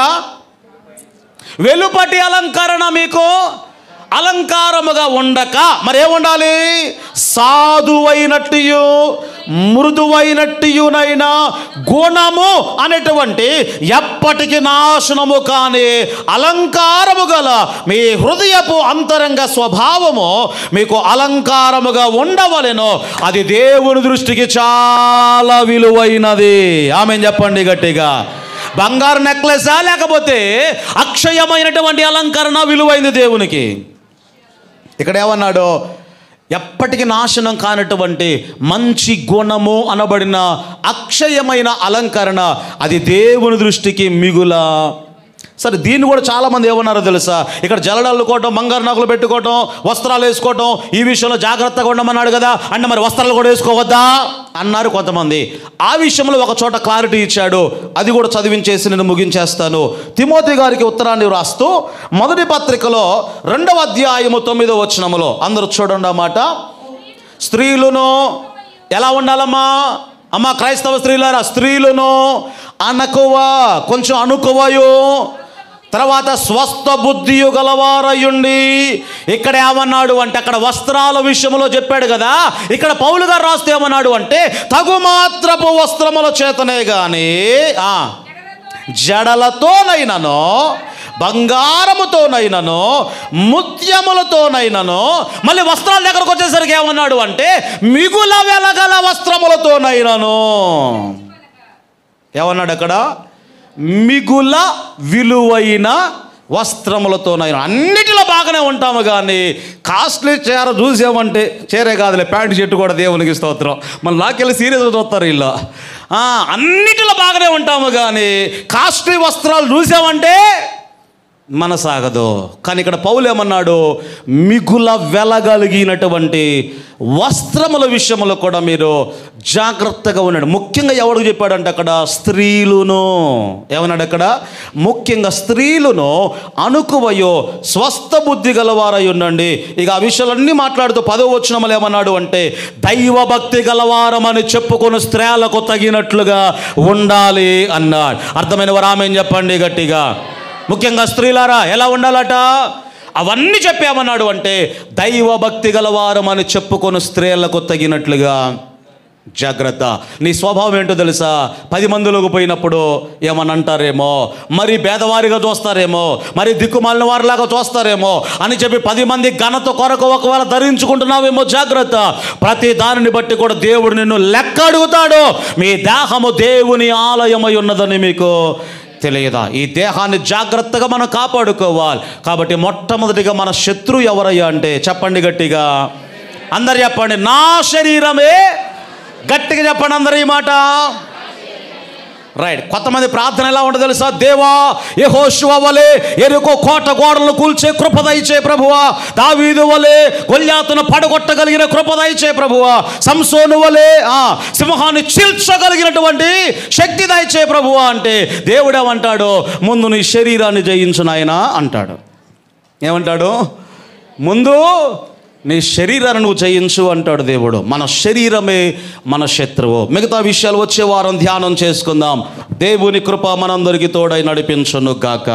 వెలుపటి అలంకరణ మీకు అలంకారముగా ఉండక. మరి ఏముండాలి? సాధువైనట్టు మృదువైనట్టునైనా గుణము అనేటువంటి ఎప్పటికీ నాశనము కాని అలంకారము గల మీ హృదయపు అంతరంగ స్వభావము మీకు అలంకారముగా ఉండవలెను. అది దేవుని దృష్టికి చాలా విలువైనది. ఆమేన్ చెప్పండి గట్టిగా. బంగారు నెక్లెసా లేకపోతే అక్షయమైనటువంటి అలంకరణ విలువైంది దేవునికి. ఇక్కడ ఏమన్నాడు? ఎప్పటికీ నాశనం కానటువంటి మంచి గుణము అనబడిన అక్షయమైన అలంకరణ అది దేవుని దృష్టికి మిగుల. సరే, దీన్ని కూడా చాలామంది ఏమన్నారో తెలుసా? ఇక్కడ జడలు అల్లుకోవటం, బంగారు నగలు పెట్టుకోవటం, వస్త్రాలు వేసుకోవటం, ఈ విషయంలో జాగ్రత్తగా ఉండమన్నాడు కదా. అంటే మరి వస్త్రాలు కూడా వేసుకోవద్దా అన్నారు కొంతమంది. ఆ విషయంలో ఒక చోట క్లారిటీ ఇచ్చాడు. అది కూడా చదివించేసి నేను ముగించేస్తాను. తిమోతి గారికి ఉత్తరాన్ని వ్రాస్తూ మొదటి పత్రికలో 2వ అధ్యాయము 9వ వచనములో అందరూ చూడండి అన్నమాట. స్త్రీలును ఎలా ఉండాలమ్మా? అమ్మ క్రైస్తవ స్త్రీలారా, స్త్రీలును అనకువ, కొంచెం అనుకువయు, తర్వాత స్వస్థ బుద్ధియు గలవారయుండి. ఇక్కడ ఏమన్నాడు అంటే అక్కడ వస్త్రాల విషయంలో చెప్పాడు కదా. ఇక్కడ పౌలు గారు రాస్తే ఏమన్నాడు అంటే తగు మాత్రపు వస్త్రముల చేతనే గాని జడలతోనైనను, బంగారముతోనైనను, ముత్యములతోనైనను, మళ్ళీ వస్త్రాల దగ్గరకు వచ్చేసరికి ఏమన్నాడు అంటే మిగుల వెలగల వస్త్రములతోనైనను. ఏమన్నాడు అక్కడ? మిగుల విలువైన వస్త్రములతోనైనా. అన్నిటిలో బాగానే ఉంటాము కానీ కాస్ట్లీ చీర చూసామంటే, చీరే కాదులే ప్యాంటు షర్టు కూడా దేవునికి స్తోత్రం, మన లాకెళ్ళి సీరియస్గా చూస్తారు వీళ్ళు. అన్నిటిలో బాగానే ఉంటాము కానీ కాస్ట్లీ వస్త్రాలు చూసామంటే మనసాగదు. కానీ ఇక్కడ పౌలు ఏమన్నాడు? మిగుల వెలగలిగినటువంటి వస్త్రముల విషయంలో కూడా మీరు జాగ్రత్తగా ఉన్నాడు. ముఖ్యంగా ఎవరికి చెప్పాడంటే అక్కడ స్త్రీలును. ఏమన్నాడు అక్కడ? ముఖ్యంగా స్త్రీలును అనుకువయో స్వస్థ బుద్ధి గలవారై ఉండండి. ఇక ఆ విషయాలన్నీ మాట్లాడుతూ 10వ వచనములో ఏమన్నాడు అంటే దైవభక్తి గలవారమని చెప్పుకొని స్త్రీలకు తగినట్లుగా ఉండాలి అన్నాడు. అర్థమైన వారు ఆమేన్ చెప్పండి గట్టిగా. ముఖ్యంగా స్త్రీలారా ఎలా ఉండాలట? అవన్నీ చెప్పామన్నాడు అంటే దైవభక్తి గలవారమని చెప్పుకొని స్త్రీలకు తగినట్లుగా జాగ్రత్త. నీ స్వభావం ఏంటో తెలుసా? 10 మందిలోకి పోయినప్పుడు ఏమని అంటారేమో, మరి పేదవారిగా చూస్తారేమో, మరి దిక్కుమాలిన వారిలాగా చూస్తారేమో అని చెప్పి 10 మంది ఘనత కొరకు ఒకవేళ ధరించుకుంటున్నావేమో జాగ్రత్త. ప్రతి దానిని బట్టి కూడా దేవుడు నిన్ను లెక్క అడుగుతాడు. మీ దేహము దేవుని ఆలయమై ఉన్నదని మీకు తెలియదా? ఈ దేహాన్ని జాగ్రత్తగా మనం కాపాడుకోవాలి. కాబట్టి మొట్టమొదటిగా మన శత్రువు ఎవరయ్యా అంటే చెప్పండి గట్టిగా. అందరు చెప్పండి, నా శరీరమే. గట్టిగా చెప్పండి అందరు ఈ మాట. రైట్. కొంతమంది ప్రార్థన ఎలా ఉంటుంది తెలుసా? దేవా యెహోషువ వలె యెరికో కోట గోడలను కూల్చే కృప దయచే ప్రభువా, దావీదు వలె గొల్యాతును పడగొట్టగలిగిన కృప దయచే ప్రభువా, సంసోను వలె సింహాన్ని చీల్చగలిగినటువంటి శక్తి దయచే ప్రభువా అంటే దేవుడు ఏమంటాడు? ముందు నీ శరీరాన్ని జయించు నాయనా అంటాడు. ఏమంటాడు? ముందు నీ శరీరాన్ని నువ్వు జయించు అంటాడు దేవుడు. మన శరీరమే మన శత్రువు. మిగతా విషయాలు వచ్చే వారం ధ్యానం చేసుకుందాం. దేవుని కృప మనందరికీ తోడై నడిపించును గాక.